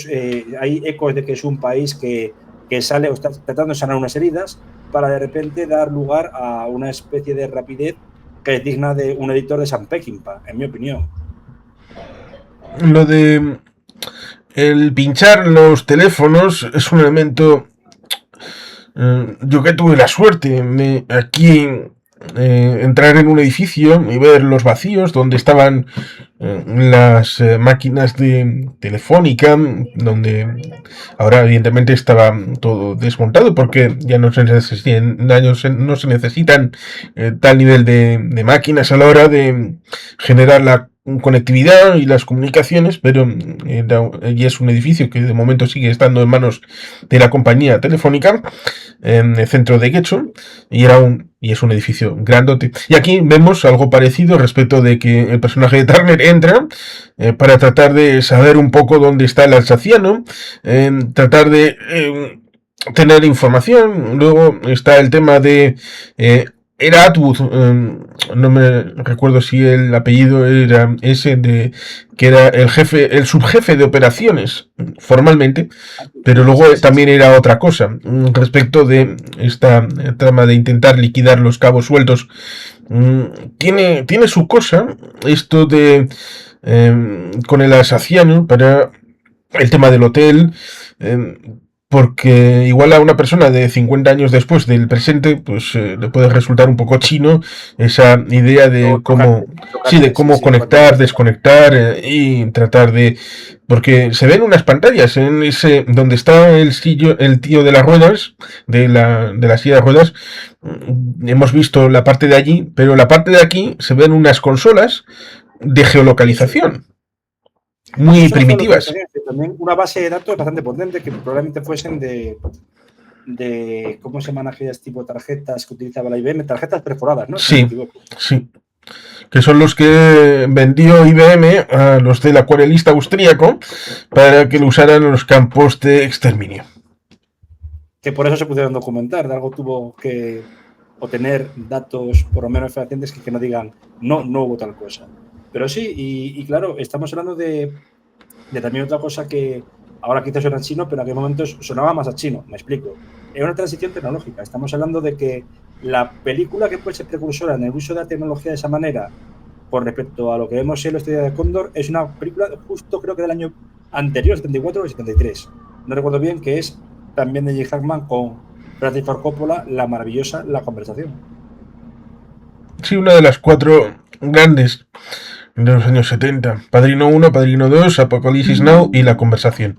hay ecos de que es un país que sale o está tratando de sanar unas heridas para de repente dar lugar a una especie de rapidez que es digna de un editor de Sam Peckinpah, en mi opinión. Lo de el pinchar los teléfonos es un elemento. Yo que tuve la suerte de aquí entrar en un edificio y ver los vacíos donde estaban las máquinas de Telefónica, donde ahora evidentemente estaba todo desmontado porque ya no se necesitan tal nivel de máquinas a la hora de generar la conectividad y las comunicaciones, pero y es un edificio que de momento sigue estando en manos de la compañía Telefónica en el centro de Getxo y es un edificio grandote. Y aquí vemos algo parecido respecto de que el personaje de Turner entra para tratar de saber un poco dónde está el alsaciano, tratar de tener información. Luego está el tema de era Atwood, no me recuerdo si el apellido era ese, que era el subjefe de operaciones, formalmente, pero luego también era otra cosa, respecto de esta trama de intentar liquidar los cabos sueltos. Tiene su cosa, esto de con el alsaciano, para el tema del hotel, porque igual a una persona de 50 años después del presente, pues le puede resultar un poco chino esa idea de cómo, de cómo conectar, desconectar y tratar de, porque se ven unas pantallas en ese donde está el tío de las ruedas, de la silla de ruedas. Hemos visto la parte de allí, pero la parte de aquí se ven unas consolas de geolocalización muy primitivas. También una base de datos bastante potente que probablemente fuesen de cómo se llaman aquellas tipo tarjetas que utilizaba la IBM, tarjetas perforadas, ¿no? Sí, sí. Que son los que vendió IBM a los del acuarelista austríaco para que lo usaran en los campos de exterminio. Que por eso se pudieron documentar, de algo tuvo que obtener datos por lo menos fehacientes que no digan no hubo tal cosa. Pero sí, y claro, estamos hablando de también otra cosa que ahora quizás suena chino, pero en aquel momento sonaba más a chino, me explico. Es una transición tecnológica. Estamos hablando de que la película que puede ser precursora en el uso de la tecnología de esa manera, con respecto a lo que vemos en la historia de Cóndor, es una película justo creo que del año anterior, 74 o 73. No recuerdo bien, que es también de J. Hackman con Francis Ford Coppola, la maravillosa La Conversación. Sí, una de las 4 grandes de los años 70. Padrino 1, Padrino 2, Apocalipsis Now y La Conversación.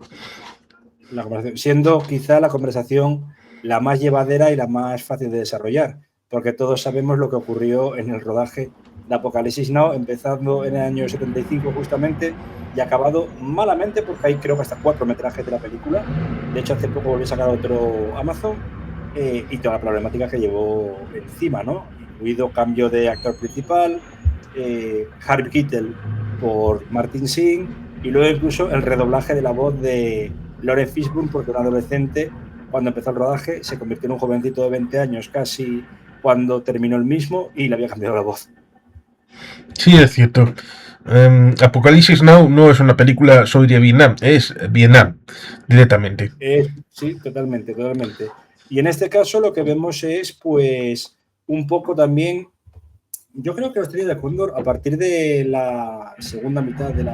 La Conversación, siendo quizá La Conversación la más llevadera y la más fácil de desarrollar, porque todos sabemos lo que ocurrió en el rodaje de Apocalipsis Now, empezando en el año 75 justamente y acabado malamente, porque hay creo que hasta 4 metrajes de la película. De hecho, hace poco volví a sacar otro Amazon y toda la problemática que llevó encima, ¿no? Incluido cambio de actor principal, Harvey Keitel, por Martin Sheen, y luego incluso el redoblaje de la voz de Laurence Fishburne, porque un adolescente, cuando empezó el rodaje, se convirtió en un jovencito de 20 años casi cuando terminó el mismo y le había cambiado la voz. Sí, es cierto. Apocalipsis Now no es una película sobre Vietnam, es Vietnam directamente. Sí, totalmente. Y en este caso lo que vemos es, pues, un poco también, yo creo que la Estrella de Cóndor, a partir de la segunda mitad del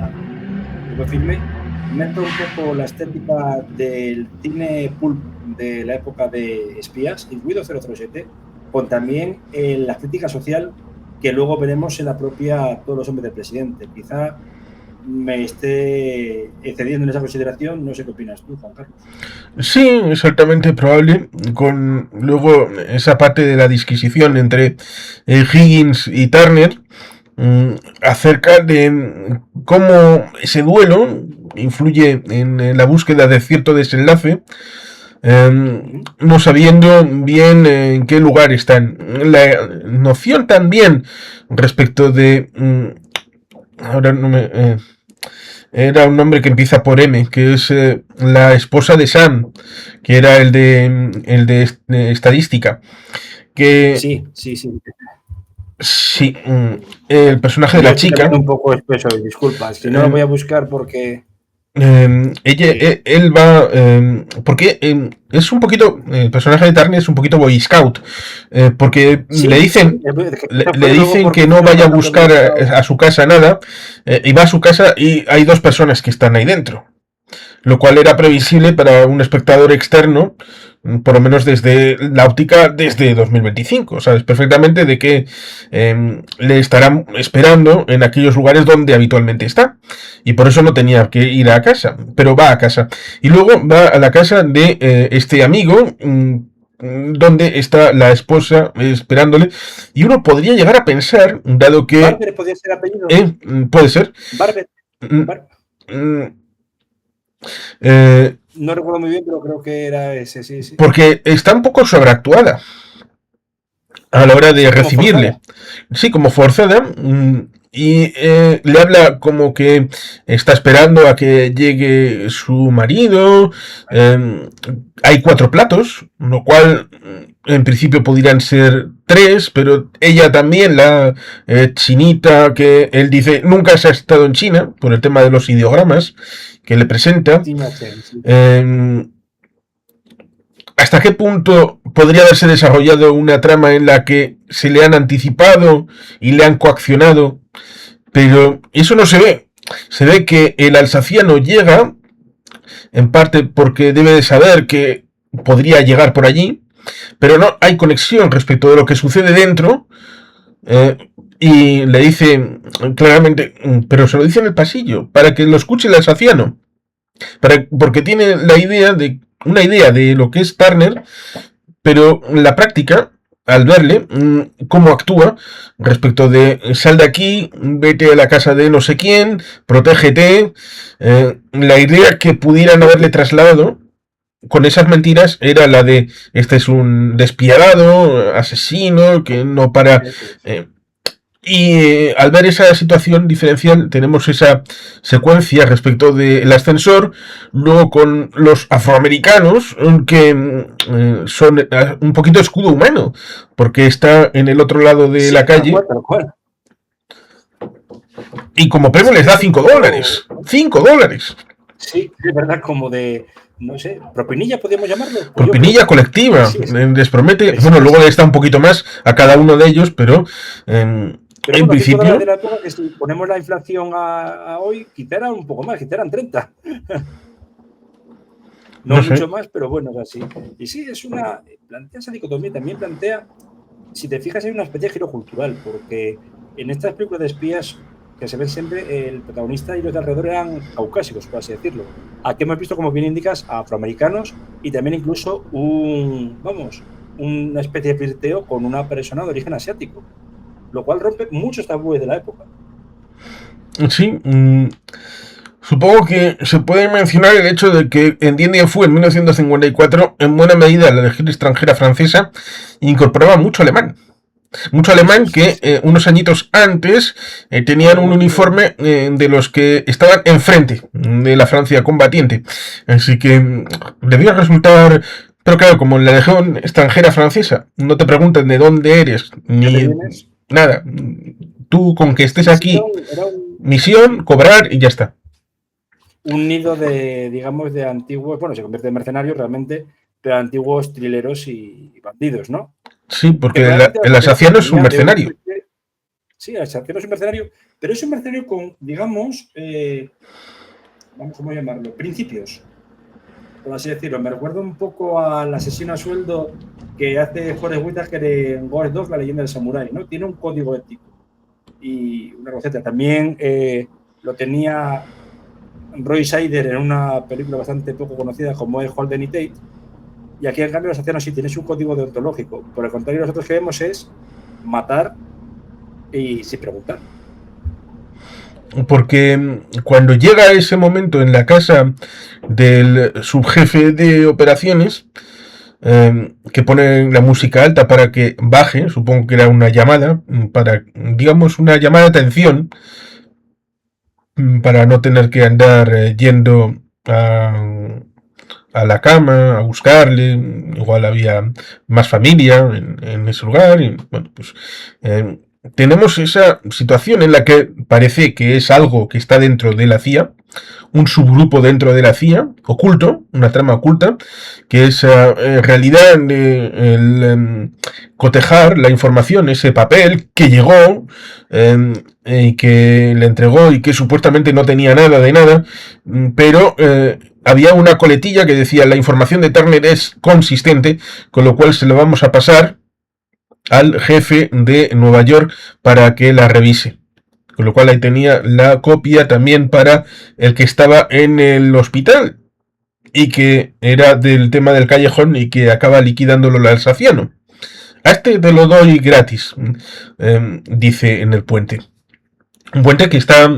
filme, mete un poco la estética del cine pulp de la época de espías, incluido 007, con también la crítica social que luego veremos en la propia Todos los hombres del presidente. Quizá me esté excediendo en esa consideración, no sé qué opinas tú, Juan Carlos. Sí, es altamente probable, con luego esa parte de la disquisición entre Higgins y Turner, acerca de cómo ese duelo influye en la búsqueda de cierto desenlace, no sabiendo bien en qué lugar están. La noción también respecto de... ahora no me... era un nombre que empieza por M, que es la esposa de Sam, que era el de estadística. Que Sí. Sí, el personaje de la chica. Un poco espeso, disculpa, si no lo voy a buscar porque... Él va, porque es un poquito, el personaje de Turner es un poquito Boy Scout, porque Sí, le dicen que no vaya a buscar a su casa nada, y va a su casa y hay dos personas que están ahí dentro, lo cual era previsible para un espectador externo, por lo menos desde la óptica desde 2025, sabes perfectamente de que le estarán esperando en aquellos lugares donde habitualmente está, y por eso no tenía que ir a casa, pero va a casa, y luego va a la casa de este amigo, donde está la esposa esperándole, y uno podría llegar a pensar, dado que... ¿Barber podría ser apellido? Puede ser. Barber. No recuerdo muy bien, pero creo que era ese, sí. Porque está un poco sobreactuada a la hora de recibirle. Sí, como forzada. Y le habla como que está esperando a que llegue su marido. Hay 4 platos, lo cual en principio podrían ser 3, pero ella también, la chinita, que él dice nunca se ha estado en China por el tema de los ideogramas que le presenta. ¿Hasta qué punto podría haberse desarrollado una trama en la que se le han anticipado y le han coaccionado? Pero eso no se ve. Se ve que el alsaciano llega, en parte porque debe de saber que podría llegar por allí, pero no hay conexión respecto de lo que sucede dentro, y le dice claramente, pero se lo dice en el pasillo, para que lo escuche el alsaciano, porque tiene una idea de lo que es Turner, pero la práctica, al verle cómo actúa respecto de sal de aquí, vete a la casa de no sé quién, protégete, la idea que pudieran haberle trasladado con esas mentiras era la de este es un despiadado, asesino, que no para... Y al ver esa situación diferencial tenemos esa secuencia respecto del ascensor, luego con los afroamericanos, que son un poquito escudo humano, porque está en el otro lado de la calle. Tal cual. Y como premio les da $5. $5. Sí, es verdad, como de... no sé, propinilla podríamos llamarlo. Pues propinilla colectiva, sí. Les promete, bueno, luego le está un poquito más a cada uno de ellos, pero Pero en principio... de la época que si ponemos la inflación a hoy, quizá era un poco más, quizá eran 30. no mucho sé. Más, pero bueno, es así. Y sí, plantea esa dicotomía, también plantea, si te fijas, hay una especie de giro cultural, porque en estas películas de espías que se ven siempre, el protagonista y los de alrededor eran caucásicos, por así decirlo. Aquí hemos visto, como bien indicas, a afroamericanos y también incluso una especie de flirteo con una persona de origen asiático, lo cual rompe muchos tabúes de la época. Sí, supongo que se puede mencionar el hecho de que en Dien Bien Phu en 1954, en buena medida la legión extranjera francesa incorporaba mucho alemán. Mucho alemán que unos añitos antes tenían un uniforme de los que estaban enfrente de la Francia combatiente. Así que debía resultar... Pero claro, como en la Legión extranjera francesa, no te preguntan de dónde eres, ni nada. Tú con que estés aquí, misión, cobrar y ya está. Un nido de, digamos, de antiguos, bueno, se convierte en mercenarios realmente, pero antiguos trileros y bandidos, ¿no? Sí, porque el asasiano es un mercenario. Sí, el asasiano es un mercenario, pero es un mercenario con, digamos, ¿cómo llamarlo? Principios, por así decirlo. Me recuerda un poco al asesino a sueldo que hace Forrest Whitaker en Ghost Dog, la leyenda del samurái, ¿no? Tiene un código ético y una receta. También lo tenía Roy Scheider en una película bastante poco conocida como es Holden y Tate. Y aquí, en cambio, los asesinos sí tienen un código deontológico. Por el contrario, nosotros que vemos es matar y sin preguntar. Porque cuando llega ese momento en la casa del subjefe de operaciones, que pone la música alta para que baje, supongo que era una llamada, para, digamos, una llamada de atención, para no tener que andar yendo a la cama, a buscarle, igual había más familia en ese lugar, y bueno, pues tenemos esa situación en la que parece que es algo que está dentro de la CIA, un subgrupo dentro de la CIA, oculto, una trama oculta, que es en realidad el cotejar la información, ese papel que llegó y que le entregó y que supuestamente no tenía nada de nada, pero había una coletilla que decía la información de Turner es consistente, con lo cual se lo vamos a pasar al jefe de Nueva York para que la revise. Con lo cual ahí tenía la copia también para el que estaba en el hospital y que era del tema del callejón y que acaba liquidándolo el alsaciano. A este te lo doy gratis, dice en el puente. Un puente que está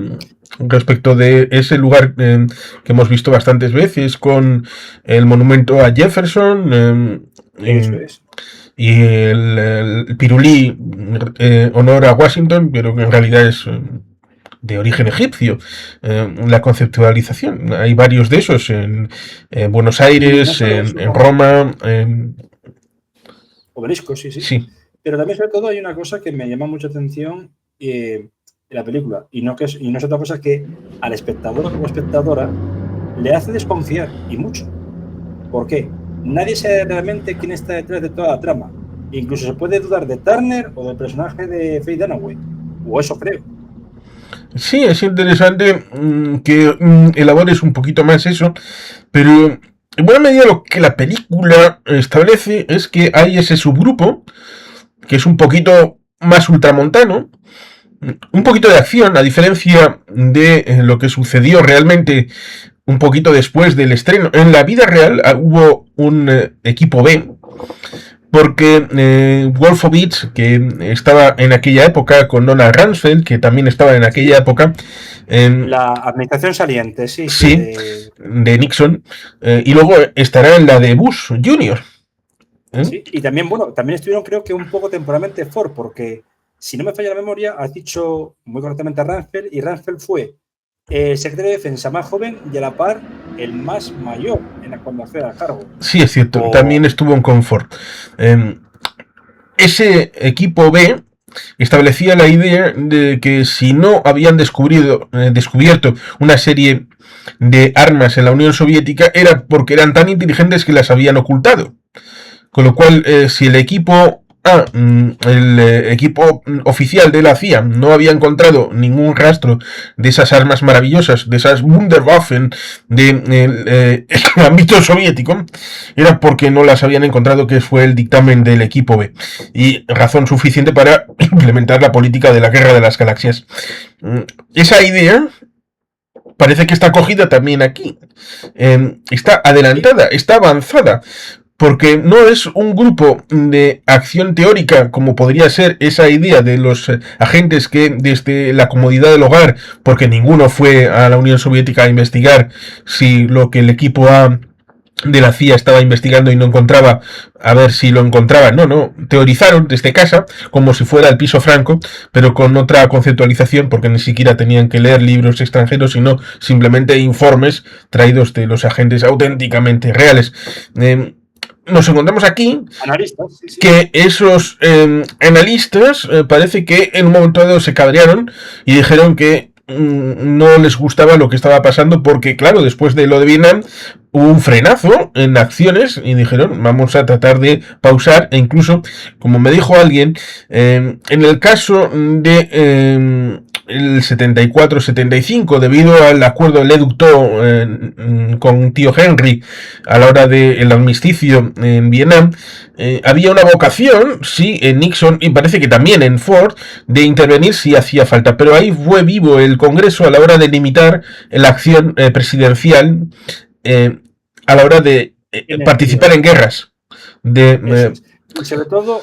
respecto de ese lugar que hemos visto bastantes veces con el monumento a Jefferson. Eso es. Y el pirulí honor a Washington, pero que en realidad es de origen egipcio, la conceptualización. Hay varios de esos en Buenos Aires, en Roma. Obeliscos, sí. Pero también, sobre todo, hay una cosa que me llama mucha atención en la película, y no es otra cosa que al espectador o espectadora le hace desconfiar, y mucho. ¿Por qué? Nadie sabe realmente quién está detrás de toda la trama. Incluso se puede dudar de Turner o del personaje de Faye Dunaway. O eso creo. Sí, es interesante que elabores un poquito más eso, pero en buena medida lo que la película establece es que hay ese subgrupo, que es un poquito más ultramontano, un poquito de acción, a diferencia de lo que sucedió realmente un poquito después del estreno. En la vida real hubo un equipo B, porque Wolfowitz, que estaba en aquella época con Donald Rumsfeld, que también estaba en aquella época, la administración saliente, sí, de Nixon, y luego estará en la de Bush Jr. Sí, y también, bueno, también estuvieron, creo que un poco temporalmente Ford, porque si no me falla la memoria, has dicho muy correctamente a Rumsfeld, y Rumsfeld fue el secretario de defensa más joven y a la par el más mayor cuando accede al cargo. Sí, es cierto, también estuvo en Confort. Ese equipo B establecía la idea de que si no habían descubierto una serie de armas en la Unión Soviética era porque eran tan inteligentes que las habían ocultado. Con lo cual, si el equipo el equipo oficial de la CIA no había encontrado ningún rastro de esas armas maravillosas, de esas Wunderwaffen del ámbito soviético, era porque no las habían encontrado, que fue el dictamen del equipo B, y razón suficiente para implementar la política de la guerra de las galaxias. Esa idea parece que está cogida también aquí, está adelantada, está avanzada, porque no es un grupo de acción teórica como podría ser esa idea de los agentes que desde la comodidad del hogar, porque ninguno fue a la Unión Soviética a investigar si lo que el equipo A de la CIA estaba investigando y no encontraba, a ver si lo encontraban. No, no, teorizaron desde casa como si fuera el piso franco, pero con otra conceptualización, porque ni siquiera tenían que leer libros extranjeros, sino simplemente informes traídos de los agentes auténticamente reales. Nos encontramos aquí Analistas, sí, sí. que esos analistas parece que en un momento dado se cabrearon y dijeron que no les gustaba lo que estaba pasando porque, claro, después de lo de Vietnam hubo un frenazo en acciones y dijeron, vamos a tratar de pausar e incluso, como me dijo alguien, en el caso de el 74-75, debido al acuerdo del Educto con tío Henry a la hora del armisticio en Vietnam, había una vocación, sí, en Nixon y parece que también en Ford, de intervenir si hacía falta. Pero ahí fue vivo el Congreso a la hora de limitar la acción presidencial eh, a la hora de En el participar exterior. en guerras. De, Eso es. Y sobre todo,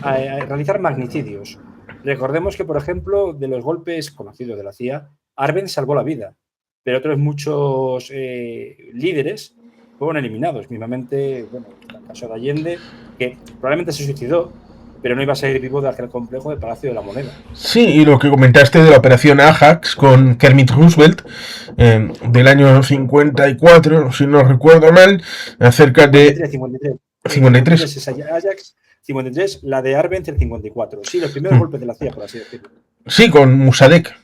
a realizar magnicidios. Recordemos que, por ejemplo, de los golpes conocidos de la CIA, Arbenz salvó la vida, pero otros muchos líderes fueron eliminados. Mismamente, bueno, el caso de Allende, que probablemente se suicidó, pero no iba a salir vivo de aquel complejo del Palacio de la Moneda. sí, y lo que comentaste de la operación Ajax con Kermit Roosevelt del año 54, si no recuerdo mal, acerca de 53, 53. 53 53. es Ajax, 53 la de Arbenz, el 54. Sí, los primeros golpes de la CIA, por así decirlo. Sí, con Musadek,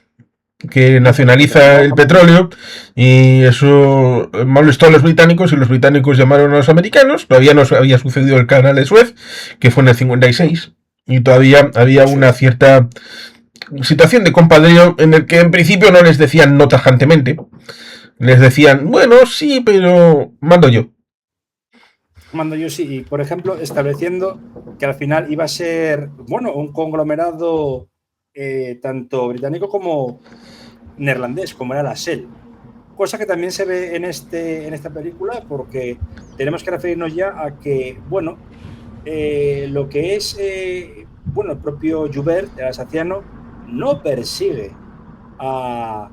que Musadet, que nacionaliza terminó el jamás. petróleo y eso molestó a los británicos y los británicos llamaron a los americanos. Todavía no había sucedido el canal de Suez, que fue en el 56, y todavía había Eso una es. cierta situación de compadreo en el que en principio no les decían no tajantemente, les decían, bueno, sí, pero mando yo. Mando yo sí, y por ejemplo, estableciendo que al final iba a ser, bueno, un conglomerado tanto británico como neerlandés, como era la Shell. Cosa que también se ve en esta película, porque tenemos que referirnos ya a que, bueno, lo que es, bueno, el propio Joubert, el alsaciano, no persigue a,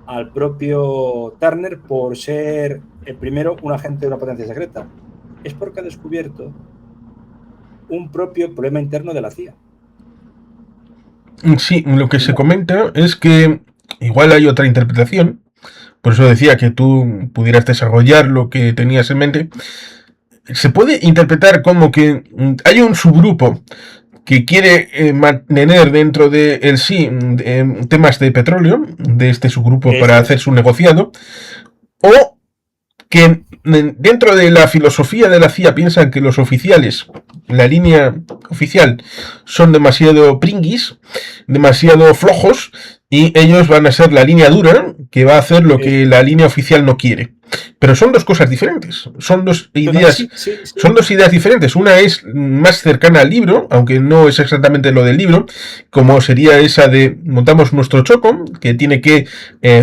al propio Turner por ser el primero un agente de una potencia secreta. Es porque ha descubierto un propio problema interno de la CIA. Sí, lo que se ¿No? comenta es que igual hay otra interpretación, por eso decía que tú pudieras desarrollar lo que tenías en mente. Se puede interpretar como que hay un subgrupo que quiere mantener dentro de el sí temas de petróleo, de este subgrupo para Eso hacer es. su negociado, o que dentro de la filosofía de la CIA piensan que los oficiales, la línea oficial, son demasiado pringuis, demasiado flojos, y ellos van a ser la línea dura que va a hacer lo que Eso la es. línea oficial no quiere. Pero son dos cosas diferentes, Total, sí, sí, sí. son dos ideas diferentes. Una es más cercana al libro, aunque no es exactamente lo del libro, como sería esa de montamos nuestro choco, que tiene que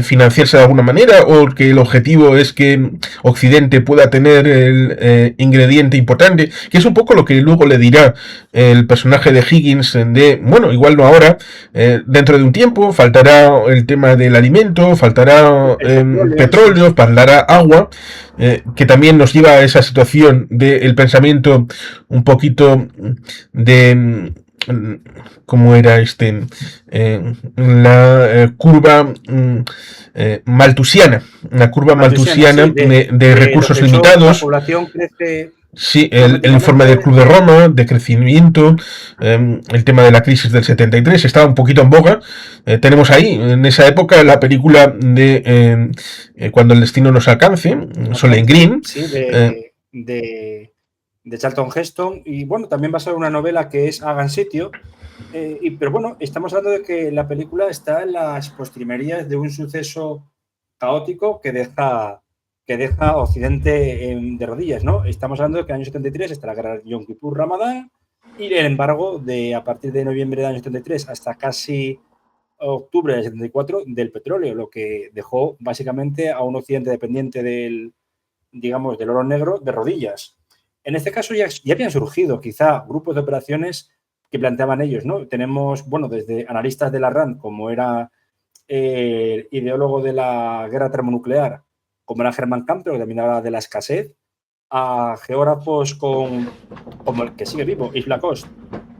financiarse de alguna manera, o que el objetivo es que Occidente pueda tener el ingrediente importante, que es un poco lo que luego le dirá el personaje de Higgins de, bueno, igual no ahora, dentro de un tiempo faltará el tema del alimento, faltará El petróleo, sí, petróleo, sí. faltará agua, que también nos lleva a esa situación del pensamiento un poquito de cómo era la curva maltusiana, la curva Maltusiana, maltusiana sí, de de lo recursos que son la limitados. población crece Sí, el informe del geométricamente. Club de Roma, de crecimiento, el tema de la crisis del 73, estaba un poquito en boga. Tenemos ahí, en esa época, la película de Cuando el destino nos alcance, Solen Alcance, Green. sí, eh, de Charlton Heston. Y bueno, también va a ser una novela que es Hagan sitio. Pero bueno, estamos hablando de que la película está en las postrimerías de un suceso caótico que deja a Occidente de rodillas, ¿no? Estamos hablando de que en el año 73 está la guerra de Yom Kippur Ramadán y el embargo de a partir de noviembre del año 73 hasta casi octubre del 74 del petróleo, lo que dejó básicamente a un Occidente dependiente del, digamos, del oro negro de rodillas. En este caso ya habían surgido quizá grupos de operaciones que planteaban ellos, ¿no? Tenemos, bueno, desde analistas de la RAND, como era el ideólogo de la guerra termonuclear, como era Hermann Campbell, que también hablaba de la escasez, a geógrafos como el que sigue vivo, Yves Lacoste,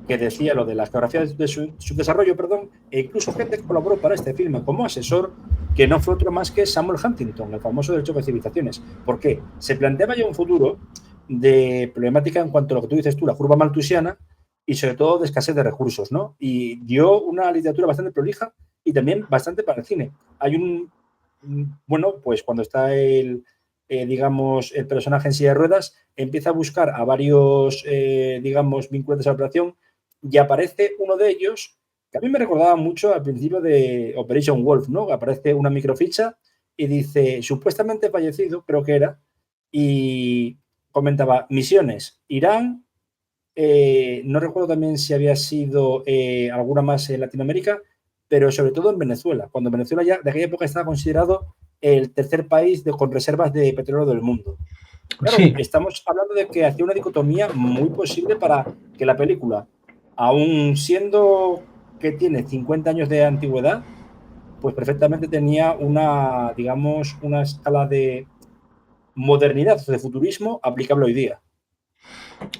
que decía lo de las geografías de su desarrollo, perdón, e incluso gente que colaboró para este filme como asesor, que no fue otro más que Samuel Huntington, el famoso del choque de civilizaciones. ¿Por qué? Se planteaba ya un futuro de problemática en cuanto a lo que tú dices tú, la curva maltusiana, y sobre todo de escasez de recursos, ¿no? Y dio una literatura bastante prolija y también bastante para el cine. Hay bueno, pues cuando está digamos, el personaje en silla de ruedas, empieza a buscar a varios, digamos, vinculantes a la operación y aparece uno de ellos que a mí me recordaba mucho al principio de Operation Wolf, ¿no? Aparece una microficha y dice, supuestamente fallecido, creo que era, y comentaba, misiones, Irán, no recuerdo también si había sido alguna más en Latinoamérica, pero sobre todo en Venezuela, cuando Venezuela ya de aquella época estaba considerado el tercer país con reservas de petróleo del mundo. Claro, Sí. estamos hablando de que hacía una dicotomía muy posible para que la película, aún siendo que tiene 50 años de antigüedad, pues perfectamente tenía una, digamos, una escala de modernidad, de futurismo aplicable hoy día.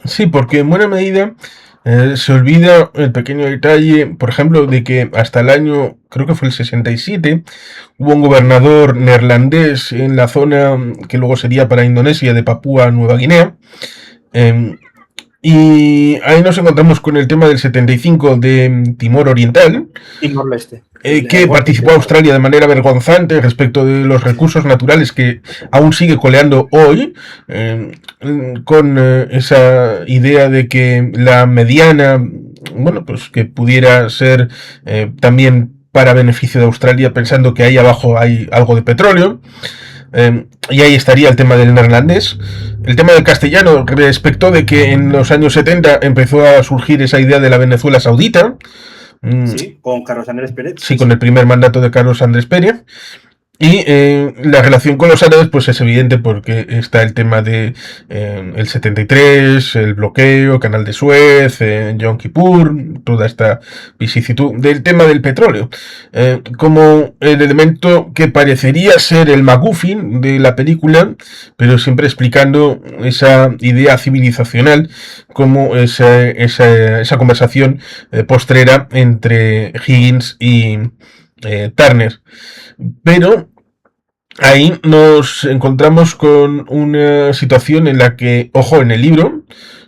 Sí, porque en buena medida se olvida el pequeño detalle, por ejemplo, de que hasta el año, creo que fue el 67, hubo un gobernador neerlandés en la zona que luego sería para Indonesia de Papúa Nueva Guinea. Eh, y ahí nos encontramos con el tema del 75 de Timor Oriental, Timor-Leste. que participó Australia de manera vergonzante respecto de los recursos naturales que aún sigue coleando hoy, con esa idea de que la mediana, bueno, pues que pudiera ser también para beneficio de Australia, pensando que ahí abajo hay algo de petróleo. Y ahí estaría el tema del neerlandés. El tema del castellano, respecto de que en los años 70 empezó a surgir esa idea de la Venezuela saudita. Sí, con Carlos Andrés Pérez. Sí, con el primer mandato de Carlos Andrés Pérez. Y la relación con los árabes pues es evidente porque está el tema de el 73, el bloqueo, Canal de Suez, Yom Kippur, toda esta vicisitud del tema del petróleo, como el elemento que parecería ser el MacGuffin de la película, pero siempre explicando esa idea civilizacional como esa conversación postrera entre Higgins y Turner. Pero ahí nos encontramos con una situación en la que, ojo, en el libro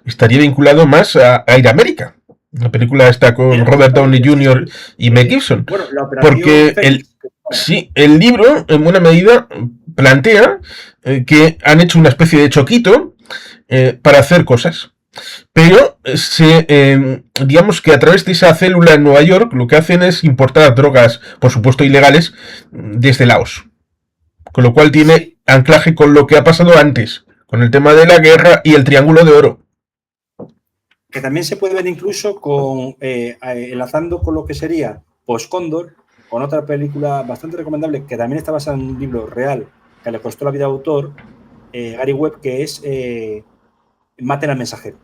estaría vinculado más a Air America. La película está con Robert Downey Jr. y Mel Gibson. Bueno, porque el libro, en buena medida, plantea que han hecho una especie de choquito para hacer cosas. Pero digamos que a través de esa célula en Nueva York lo que hacen es importar drogas, por supuesto ilegales, desde Laos. Con lo cual tiene anclaje con lo que ha pasado antes, con el tema de la guerra y el Triángulo de Oro. Que también se puede ver incluso enlazando con lo que sería Post-Cóndor, con otra película bastante recomendable que también está basada en un libro real que le costó la vida al autor, Gary Webb, que es Maten al mensajero.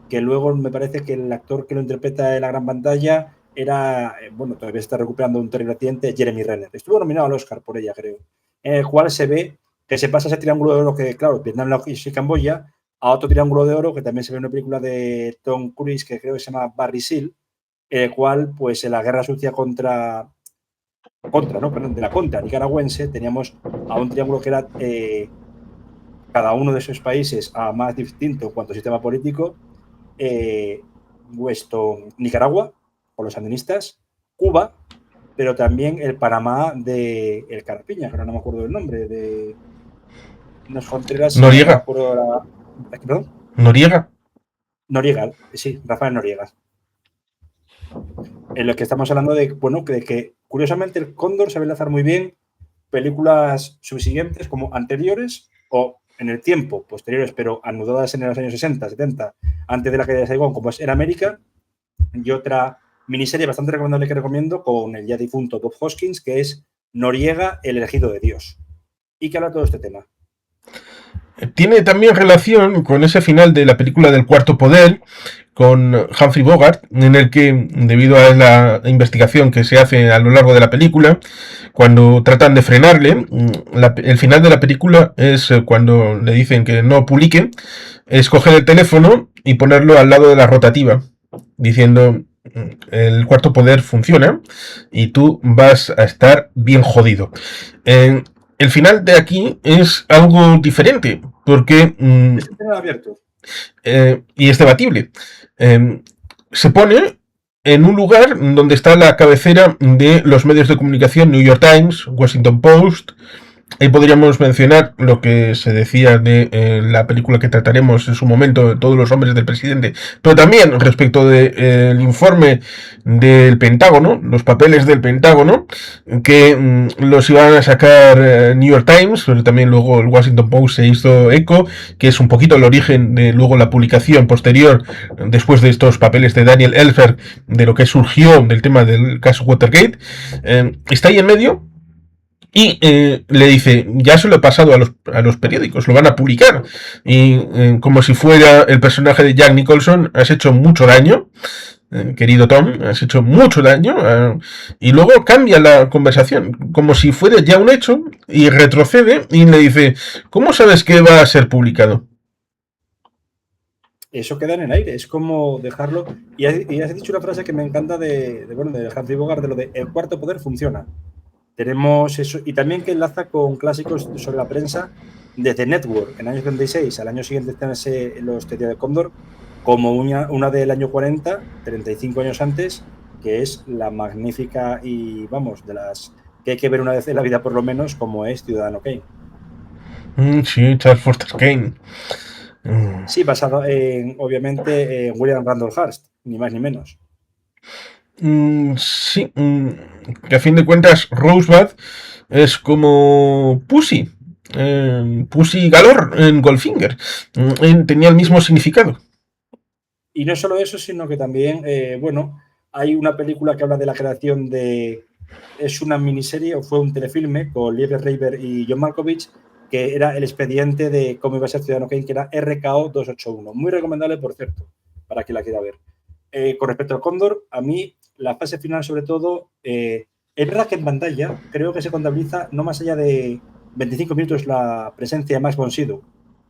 Que luego me parece que el actor que lo interpreta en la gran pantalla era, bueno, todavía está recuperando un terrible accidente, Jeremy Renner. Estuvo nominado al Oscar por ella, creo. En el cual se ve que se pasa ese triángulo de oro que, claro, Vietnam, Laos y Camboya, a otro triángulo de oro que también se ve en una película de Tom Cruise que creo que se llama Barry Seal, en el cual, pues, en la guerra sucia de la contra nicaragüense, teníamos a un triángulo que era cada uno de esos países a más distinto en cuanto a sistema político, Nicaragua, con los sandinistas, Cuba, pero también el Panamá de el Carpiña, que ahora no me acuerdo del nombre, de unas fronteras. Noriega. ¿Perdón? Noriega, sí, Rafael Noriega. En lo que estamos hablando de, bueno, de que curiosamente el Cóndor sabe enlazar muy bien películas subsiguientes como anteriores o en el tiempo posteriores, pero anudadas en los años 60, 70, antes de la caída de Saigón, como es Air America, y otra miniserie bastante recomendable que recomiendo con el ya difunto Bob Hoskins, que es Noriega, el elegido de Dios, y que habla de todo este tema. Tiene también relación con ese final de la película del Cuarto Poder, con Humphrey Bogart, en el que, debido a la investigación que se hace a lo largo de la película, cuando tratan de frenarle, el final de la película es cuando le dicen que no publique, es coger el teléfono y ponerlo al lado de la rotativa, diciendo: el cuarto poder funciona y tú vas a estar bien jodido. El final de aquí es algo diferente, porque Es un tema abierto. y es debatible. Se pone en un lugar donde está la cabecera de los medios de comunicación: New York Times, Washington Post. Ahí podríamos mencionar lo que se decía de la película que trataremos en su momento, de Todos los hombres del presidente, pero también respecto del informe del Pentágono, los papeles del Pentágono, que los iban a sacar New York Times, pero también luego el Washington Post se hizo eco, que es un poquito el origen de luego la publicación posterior, después de estos papeles de Daniel Ellsberg, de lo que surgió del tema del caso Watergate. Está ahí en medio. Y le dice: ya se lo he pasado a los periódicos, lo van a publicar. Y como si fuera el personaje de Jack Nicholson: has hecho mucho daño, querido Tom, has hecho mucho daño. Y luego cambia la conversación, como si fuera ya un hecho, y retrocede y le dice: ¿cómo sabes que va a ser publicado? Eso queda en el aire, es como dejarlo. Y has dicho una frase que me encanta de Humphrey Bogart, de lo de el cuarto poder funciona. Tenemos eso, y también que enlaza con clásicos sobre la prensa desde Network, en el año 36, al año siguiente están los Teoría de Cóndor, como una del año 40, 35 años antes, que es la magnífica y, vamos, de las que hay que ver una vez en la vida por lo menos, como es Ciudadano Kane. Sí, Charles Foster Kane. Sí, basado en, obviamente, en William Randolph Hearst, ni más ni menos. Sí, que a fin de cuentas Rosebud es como Pussy, Pussy Galore en Goldfinger. Tenía el mismo significado. Y no solo eso, sino que también, bueno, hay una película que habla de la creación de... Es una miniserie o fue un telefilme con Lieber Reiber y John Malkovich, que era el expediente de cómo iba a ser Ciudadano Kane, que era RKO 281. Muy recomendable, por cierto, para quien la quiera ver. Con respecto al Cóndor, a mí la fase final, sobre todo, es verdad que en pantalla creo que se contabiliza no más allá de 25 minutos la presencia de Max von Sydow,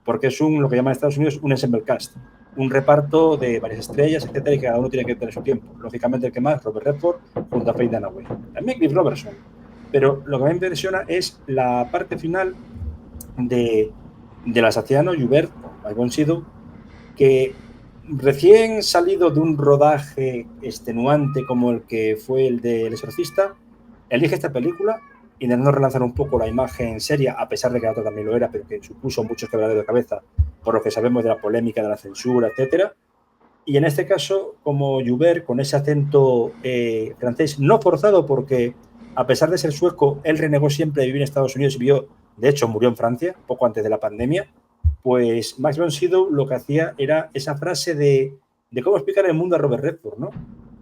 porque es lo que llaman en Estados Unidos un ensemble cast, un reparto de varias estrellas, etcétera, y cada uno tiene que tener su tiempo. Lógicamente el que más, Robert Redford, junto a Faye Dunaway. También Cliff Robertson. Pero lo que me impresiona es la parte final de la Saciano, Joubert, Max von Sydow, que recién salido de un rodaje extenuante como el que fue el de El Exorcista, elige esta película intentando relanzar un poco la imagen seria, a pesar de que la otra también lo era, pero que supuso muchos quebraderos de cabeza por lo que sabemos de la polémica, de la censura, etcétera. Y en este caso, como Joubert, con ese acento francés no forzado, porque a pesar de ser sueco, él renegó siempre de vivir en Estados Unidos y de hecho murió en Francia, poco antes de la pandemia. Pues Max von Sydow lo que hacía era esa frase de cómo explicar el mundo a Robert Redford, ¿no?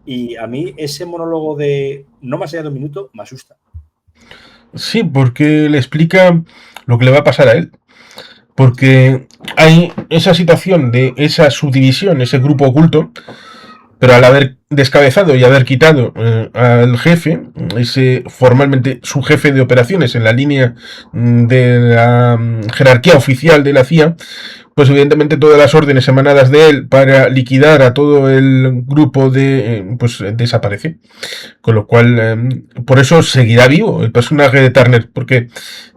Y a mí ese monólogo de no más allá de un minuto me asusta. Sí, porque le explica lo que le va a pasar a él. Porque hay esa situación de esa subdivisión, ese grupo oculto, pero al haber descabezado y haber quitado al jefe, ese formalmente su jefe de operaciones en la línea de la jerarquía oficial de la CIA, pues evidentemente todas las órdenes emanadas de él para liquidar a todo el grupo pues desaparece. Con lo cual, por eso seguirá vivo el personaje de Turner, porque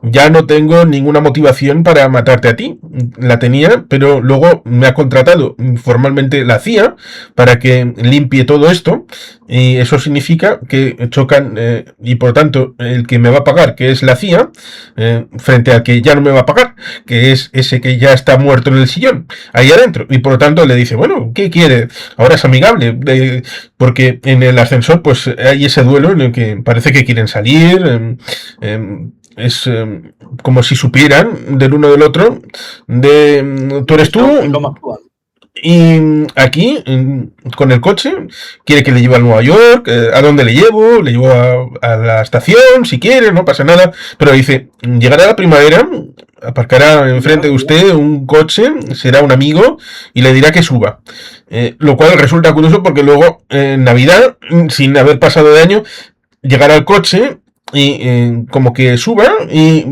ya no tengo ninguna motivación para matarte a ti. La tenía, pero luego me ha contratado formalmente la CIA para que limpie todo esto, y eso significa que chocan, y por tanto el que me va a pagar, que es la CIA, frente al que ya no me va a pagar, que es ese que ya está muerto en el sillón, ahí adentro, y por lo tanto le dice: bueno, ¿qué quiere? Ahora es amigable, porque en el ascensor pues hay ese duelo en el que parece que quieren salir, es como si supieran del uno del otro, de tú eres tú, Y aquí, con el coche, quiere que le lleve a Nueva York. ¿A dónde le llevo? Le llevo a la estación, si quiere, no pasa nada. Pero dice, llegará la primavera, aparcará enfrente de usted un coche, será un amigo y le dirá que suba. Lo cual resulta curioso porque luego, en Navidad, sin haber pasado de año, llegará el coche y como que suba y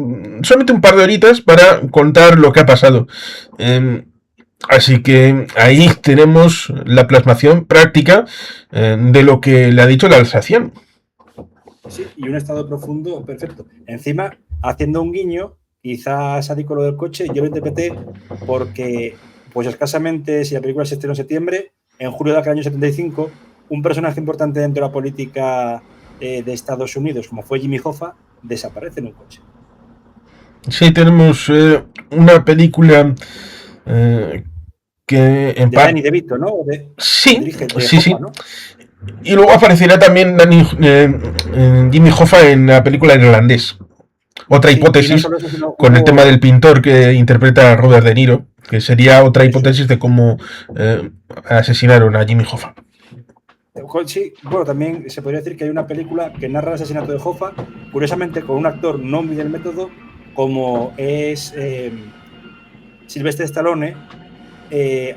solamente un par de horitas para contar lo que ha pasado. Así que ahí tenemos la plasmación práctica de lo que le ha dicho el alsaciano. Sí, y un estado profundo perfecto. Encima, haciendo un guiño, quizás sádico lo del coche, yo lo interpreté porque, pues escasamente, si la película se estrenó en septiembre, en julio del año 75, un personaje importante dentro de la política de Estados Unidos, como fue Jimmy Hoffa, desaparece en un coche. Sí, tenemos una película eh, que en De parte... Danny DeVito, ¿no? Que Sí, dirige de sí, Hoffa, sí. ¿no? Y luego aparecerá también Jimmy Hoffa en la película Irlandés. Otra Sí, y no hipótesis solo eso, sino con el tema del hubo. pintor que interpreta a Robert De Niro, que sería otra Eso es. hipótesis de cómo asesinaron a Jimmy Hoffa. Sí, bueno, también se podría decir que hay una película que narra el asesinato de Hoffa, curiosamente con un actor no muy del método, como es Sylvester Stallone,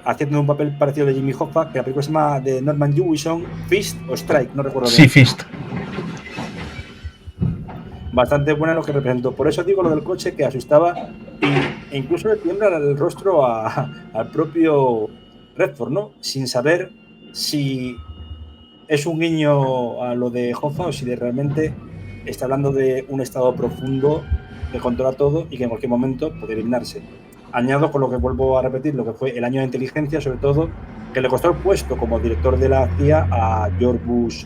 haciendo un papel parecido de Jimmy Hoffa, que la película se llama de Norman Jewison, Fist o Strike, no recuerdo Sí, bien. Fist. Bastante buena lo que representó. Por eso digo lo del coche que asustaba e incluso le tiembla el rostro al propio Redford, ¿no? Sin saber si es un guiño a lo de Hoffa o si realmente está hablando de un estado profundo que controla todo y que en cualquier momento puede eliminarse. Añado con lo que vuelvo a repetir, lo que fue el año de inteligencia, sobre todo, que le costó el puesto como director de la CIA a George Bush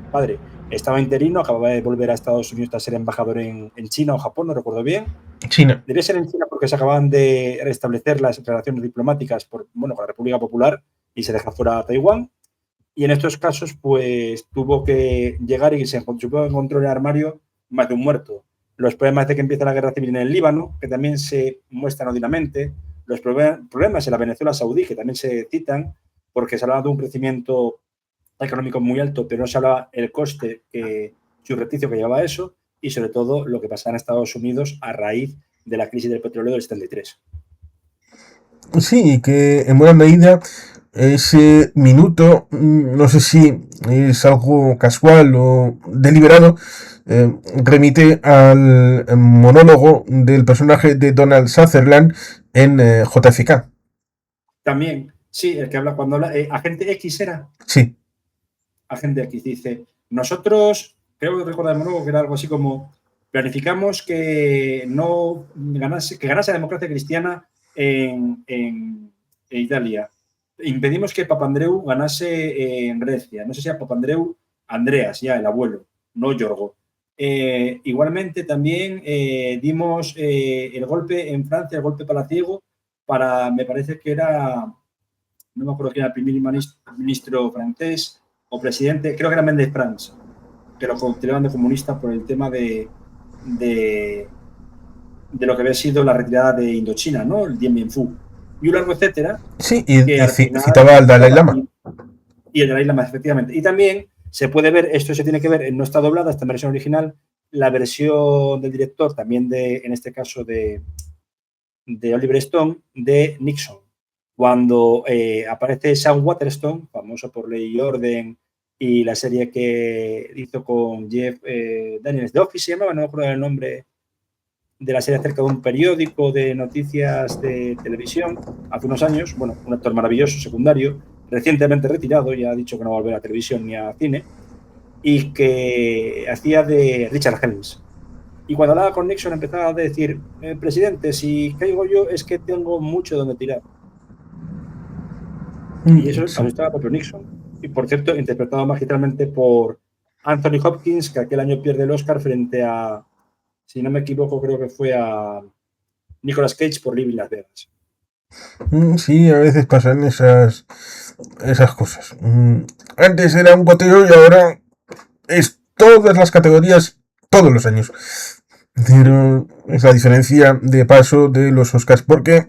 padre. Estaba interino, acababa de volver a Estados Unidos tras ser embajador en China o Japón, no recuerdo bien. China. Debía ser en China porque se acaban de restablecer las relaciones diplomáticas con la República Popular y se deja fuera a Taiwán. Y en estos casos, pues tuvo que llegar y se encontró en el armario más de un muerto. Los problemas de que empieza la guerra civil en el Líbano, que también se muestran odinamente, los problemas en la Venezuela saudí, que también se citan, porque se hablaba de un crecimiento económico muy alto, pero no se hablaba el coste surrepticio que llevaba eso, y sobre todo lo que pasaba en Estados Unidos a raíz de la crisis del petróleo del 73. Sí, que en buena medida ese minuto, no sé si es algo casual o deliberado, remite al monólogo del personaje de Donald Sutherland en JFK. También, sí, el que habla cuando habla, Agente X era. Sí. Agente X dice, nosotros, creo que recordar que era algo así como, planificamos que no ganase, que ganase la democracia cristiana en Italia. Impedimos que Papandreou ganase en Grecia. No sé si a Papandreou, Andreas, ya el abuelo, no Yorgo. Igualmente también dimos el golpe en Francia, el golpe palaciego, para, me parece que era, no me acuerdo quién era el primer ministro francés o presidente, creo que era Méndez France, que lo consideraban de comunista por el tema de lo que había sido la retirada de Indochina, ¿no? El Dien Bien Phu. Y un largo etcétera, Sí, que al final citaba al Dalai Lama. y el Dalai Lama, efectivamente. Y también se puede ver, esto se tiene que ver, no está doblada esta versión original, la versión del director, también en este caso de Oliver Stone, de Nixon. Cuando aparece Sam Waterston, famoso por Ley y Orden, y la serie que hizo con Jeff Daniels, The Office se llamaba, no me acuerdo el nombre de la serie acerca de un periódico de noticias de televisión hace unos años, bueno, un actor maravilloso, secundario, recientemente retirado, ya ha dicho que no va a volver a televisión ni a cine, y que hacía de Richard Helms. Y cuando hablaba con Nixon empezaba a decir, presidente, si caigo yo es que tengo mucho donde tirar. Y eso asustaba a propio Nixon. Y por cierto, interpretado magistralmente por Anthony Hopkins, que aquel año pierde el Oscar frente a, si no me equivoco, creo que fue a Nicolas Cage por Living Las Vegas. Sí, a veces pasan esas cosas. Antes era un goteo y ahora es todas las categorías, todos los años. Pero es la diferencia de paso de los Oscars, porque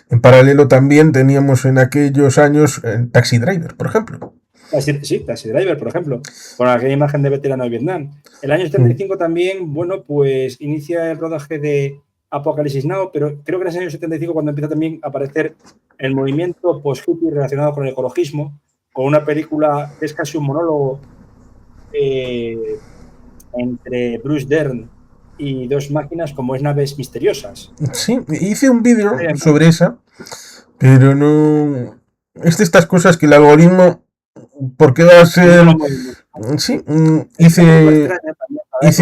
En paralelo también teníamos en aquellos años Taxi Driver, por ejemplo. Sí, Taxi Driver, por ejemplo, con aquella imagen de veterano de Vietnam. El año 75 también, bueno, pues inicia el rodaje de Apocalipsis Now, pero creo que en ese año 75 cuando empieza también a aparecer el movimiento post-hippie relacionado con el ecologismo, con una película que es casi un monólogo entre Bruce Dern y dos máquinas como es Naves Misteriosas. Sí, hice un vídeo sobre esa, pero no... Es de estas cosas que el algoritmo, por qué va a ser... Sí, hice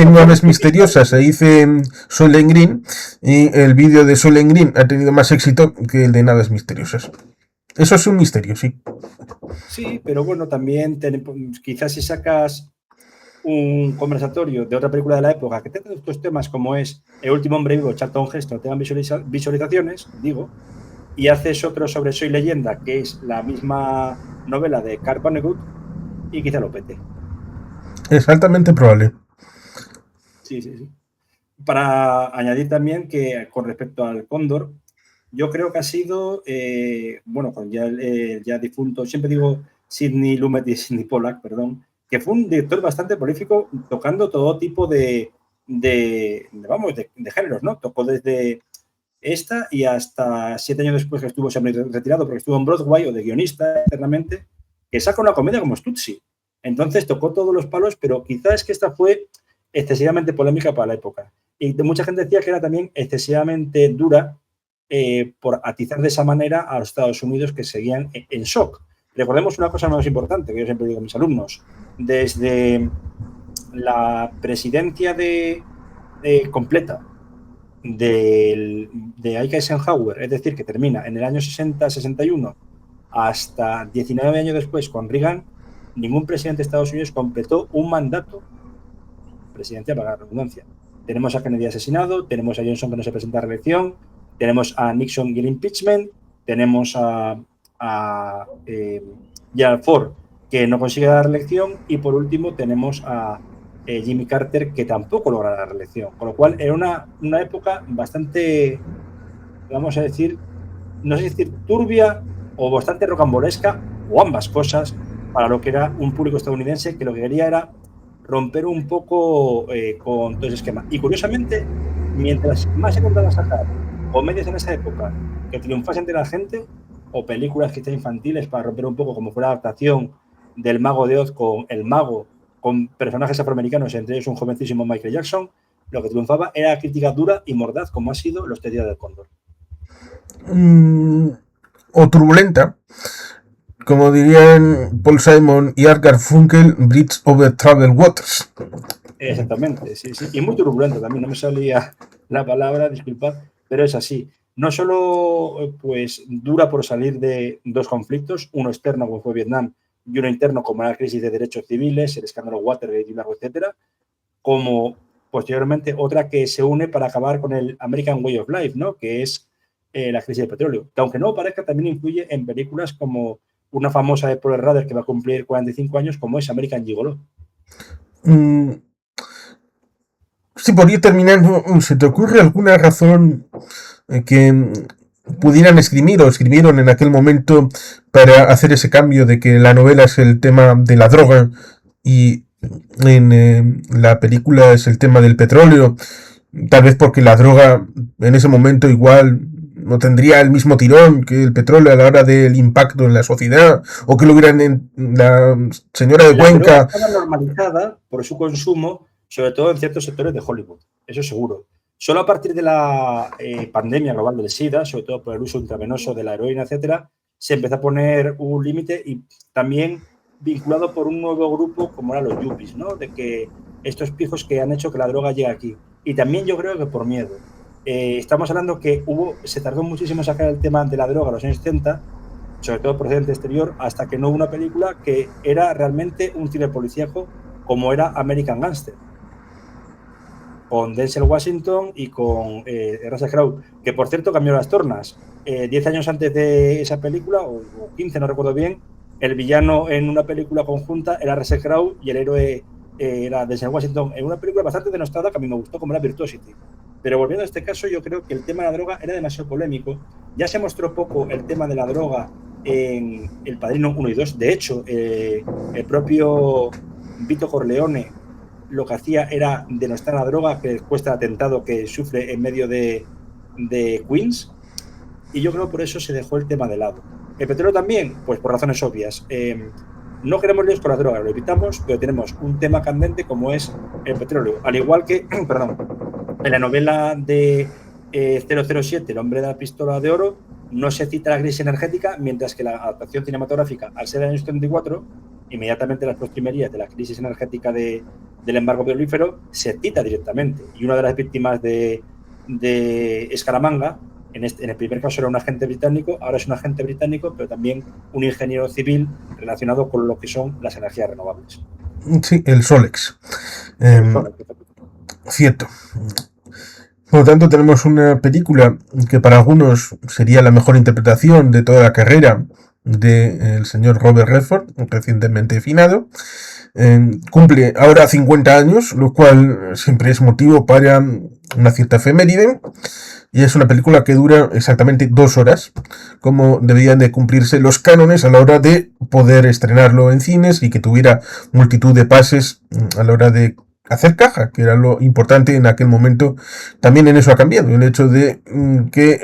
Naves Misteriosas e hice Soylent Green, y el vídeo de Soylent Green ha tenido más éxito que el de Naves Misteriosas. Eso es un misterio, sí. Sí, pero bueno, también quizás si sacas un conversatorio de otra película de la época que tenga estos temas como es El último hombre vivo, Charlton Heston, tengan visualizaciones, digo, y haces otro sobre Soy Leyenda, que es la misma novela de Carl Vonnegut, y quizá lo pete. Es altamente probable. Sí, sí, sí. Para añadir también que con respecto al Cóndor, yo creo que ha sido, bueno, con ya difunto, siempre digo Sidney Lumet y Sidney Pollack, perdón, que fue un director bastante prolífico tocando todo tipo de géneros, ¿no? Tocó desde esta y hasta 7 años después que estuvo retirado porque estuvo en Broadway o de guionista eternamente, que saca una comedia como Stutzi. Entonces tocó todos los palos, pero quizás es que esta fue excesivamente polémica para la época. Y mucha gente decía que era también excesivamente dura por atizar de esa manera a los Estados Unidos que seguían en shock. Recordemos una cosa más importante que yo siempre digo a mis alumnos. Desde la presidencia completa de Ike Eisenhower, es decir, que termina en el año 60-61 hasta 19 años después con Reagan, ningún presidente de Estados Unidos completó un mandato presidencial, para la redundancia. Tenemos a Kennedy asesinado, tenemos a Johnson que no se presenta a reelección, tenemos a Nixon y el impeachment, tenemos a Gerald Ford que no consigue la reelección y por último tenemos a Jimmy Carter que tampoco logra la reelección. Con lo cual era una época bastante, vamos a decir, no sé si decir turbia o bastante rocambolesca o ambas cosas para lo que era un público estadounidense que lo que quería era romper un poco con todo ese esquema. Y curiosamente, mientras más se intentaba sacar comedias en esa época que triunfasen de la gente, o películas quizá infantiles para romper un poco, como fue la adaptación del Mago de Oz con El Mago, con personajes afroamericanos, entre ellos un jovencísimo Michael Jackson, lo que triunfaba era crítica dura y mordaz, como ha sido Los 3 días del cóndor. O turbulenta, como dirían Paul Simon y Art Garfunkel, Bridge over Troubled Waters. Exactamente, sí, sí. Y muy turbulento también, no me salía la palabra, disculpad, pero es así. No solo pues dura por salir de dos conflictos, uno externo como fue Vietnam y uno interno como la crisis de derechos civiles, el escándalo Watergate y largo, etcétera, como posteriormente otra que se une para acabar con el American Way of Life, ¿no? Que es la crisis del petróleo, que aunque no parezca también influye en películas como una famosa de Paul Rader que va a cumplir 45 años como es American Gigolo. Sí, por ir terminando, ¿se te ocurre alguna razón que pudieran escribir o escribieron en aquel momento para hacer ese cambio de que la novela es el tema de la droga y en la película es el tema del petróleo? Tal vez porque la droga en ese momento igual no tendría el mismo tirón que el petróleo a la hora del impacto en la sociedad, o que lo hubieran en la señora de Cuenca. Estaba normalizada por su consumo, sobre todo en ciertos sectores de Hollywood, eso seguro. Solo a partir de la pandemia global del SIDA, sobre todo por el uso intravenoso de la heroína, etcétera, se empezó a poner un límite y también vinculado por un nuevo grupo como eran los yuppies, ¿no? De que estos pijos que han hecho que la droga llegue aquí. Y también yo creo que por miedo. Estamos hablando que se tardó muchísimo en sacar el tema de la droga a los años 70, sobre todo procedente exterior, hasta que no hubo una película que era realmente un cine policíaco como era American Gangster, con Denzel Washington y con Russell Crowe, que por cierto cambió las tornas. 10 años antes de esa película, o 15, no recuerdo bien, el villano en una película conjunta era Russell Crowe y el héroe era Denzel Washington, en una película bastante denostada que a mí me gustó, como era Virtuosity. Pero volviendo a este caso, yo creo que el tema de la droga era demasiado polémico. Ya se mostró poco el tema de la droga en El Padrino 1 y 2. De hecho, el propio Vito Corleone lo que hacía era denostar la droga que cuesta el atentado que sufre en medio de Queens. Y yo creo que por eso se dejó el tema de lado. El petróleo también, pues por razones obvias. No queremos líos con la droga, lo evitamos, pero tenemos un tema candente como es el petróleo. Al igual que, perdón, en la novela de 007, El hombre de la pistola de oro, no se cita la crisis energética, mientras que la adaptación cinematográfica, al ser del año 74, inmediatamente las postrimerías de la crisis energética del embargo petrolífero, se cita directamente. Y una de las víctimas de Escaramanga, en el primer caso era un agente británico, ahora es un agente británico, pero también un ingeniero civil relacionado con lo que son las energías renovables. Sí, el Solex. Cierto. Por lo tanto, tenemos una película que para algunos sería la mejor interpretación de toda la carrera del señor Robert Redford, recientemente finado. Cumple ahora 50 años, lo cual siempre es motivo para una cierta efeméride. Y es una película que dura exactamente 2 horas, como deberían de cumplirse los cánones a la hora de poder estrenarlo en cines y que tuviera multitud de pases a la hora de hacer caja, que era lo importante en aquel momento. También en eso ha cambiado, el hecho de que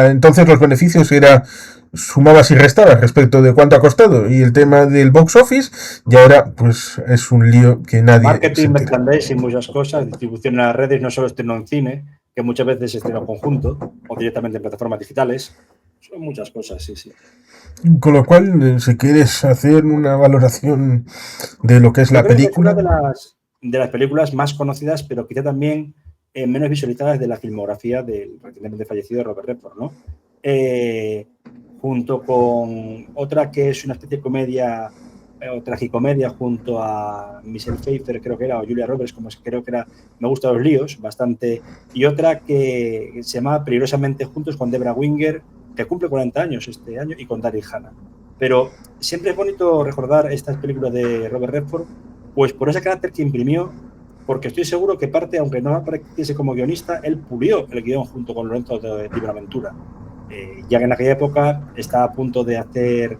entonces los beneficios era sumabas y restabas respecto de cuánto ha costado, y el tema del box office y ahora pues es un lío que nadie marketing, merchandising, muchas cosas, distribución en las redes, no solo estreno en cine, que muchas veces se estrena en conjunto o directamente en plataformas digitales, son muchas cosas, sí, sí. Con lo cual, si quieres hacer una valoración de lo que es la película, es una de las películas más conocidas, pero quizá también menos visualizadas de la filmografía del recientemente fallecido Robert Redford, ¿no? Junto con otra que es una especie de comedia o tragicomedia junto a Michelle Pfeiffer, creo que era, o Julia Roberts, como creo que era, Me gustan los líos, bastante, y otra que se llama Peligrosamente juntos con Debra Winger, que cumple 40 años este año, y con Daryl Hannah. Pero siempre es bonito recordar estas películas de Robert Redford, pues por ese carácter que imprimió, porque estoy seguro que parte, aunque no apareciese como guionista, él pulió el guión junto con Lorenzo de Buenaventura. Ya que en aquella época estaba a punto de hacer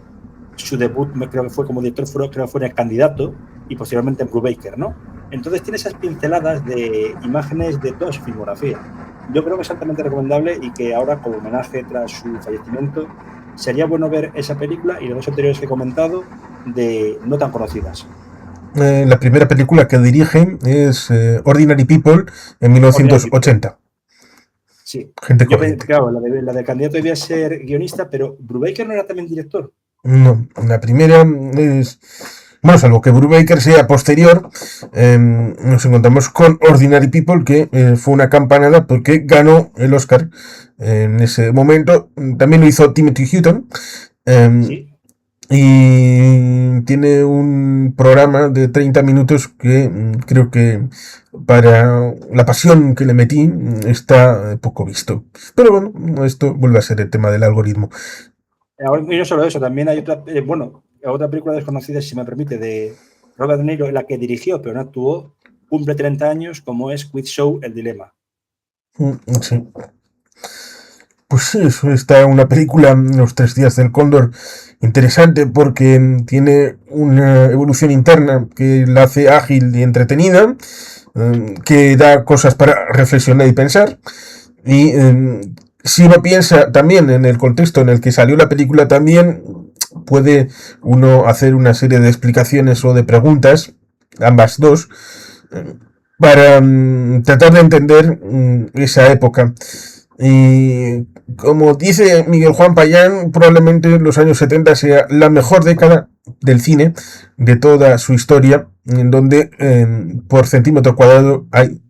su debut, creo que fue como director, creo que fue en El Candidato, y posteriormente en Brubaker, ¿no? Entonces tiene esas pinceladas de imágenes de toda su filmografía. Yo creo que es altamente recomendable y que ahora, como homenaje tras su fallecimiento, sería bueno ver esa película y las dos anteriores que he comentado de no tan conocidas. La primera película que dirige es Ordinary People en 1980. Sí. Gente corriente. Claro, la del Candidato debía ser guionista, pero ¿Brubaker no era también director? No, la primera es... Bueno, salvo que Brubaker sea posterior, nos encontramos con Ordinary People, que fue una campanada porque ganó el Oscar en ese momento. También lo hizo Timothy Hutton. ¿Sí? Y tiene un programa de 30 minutos que creo que para la pasión que le metí está poco visto. Pero bueno, esto vuelve a ser el tema del algoritmo. Y no solo eso, también hay otra, otra película desconocida, si me permite, de Robert De Niro, la que dirigió pero no actuó, cumple 30 años, como es Quiz Show, El Dilema. Sí. Pues sí, eso está una película, Los 3 días del cóndor, interesante porque tiene una evolución interna que la hace ágil y entretenida, que da cosas para reflexionar y pensar. Y si uno piensa también en el contexto en el que salió la película, también puede uno hacer una serie de explicaciones o de preguntas, ambas dos, para tratar de entender esa época. Y como dice Miguel Juan Payán, probablemente los años 70 sea la mejor década del cine de toda su historia, en donde por centímetro cuadrado hay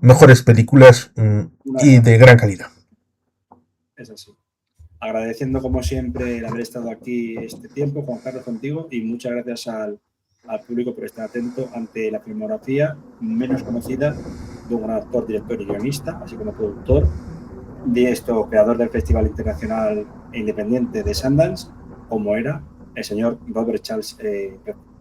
mejores películas y de gran calidad. Es así. Agradeciendo como siempre el haber estado aquí este tiempo, Juan Carlos, contigo, y muchas gracias al público por estar atento ante la filmografía menos conocida de un gran actor, director y guionista, así como productor, de esto, creador del Festival Internacional e Independiente de Sundance, como era el señor Robert Charles Redford.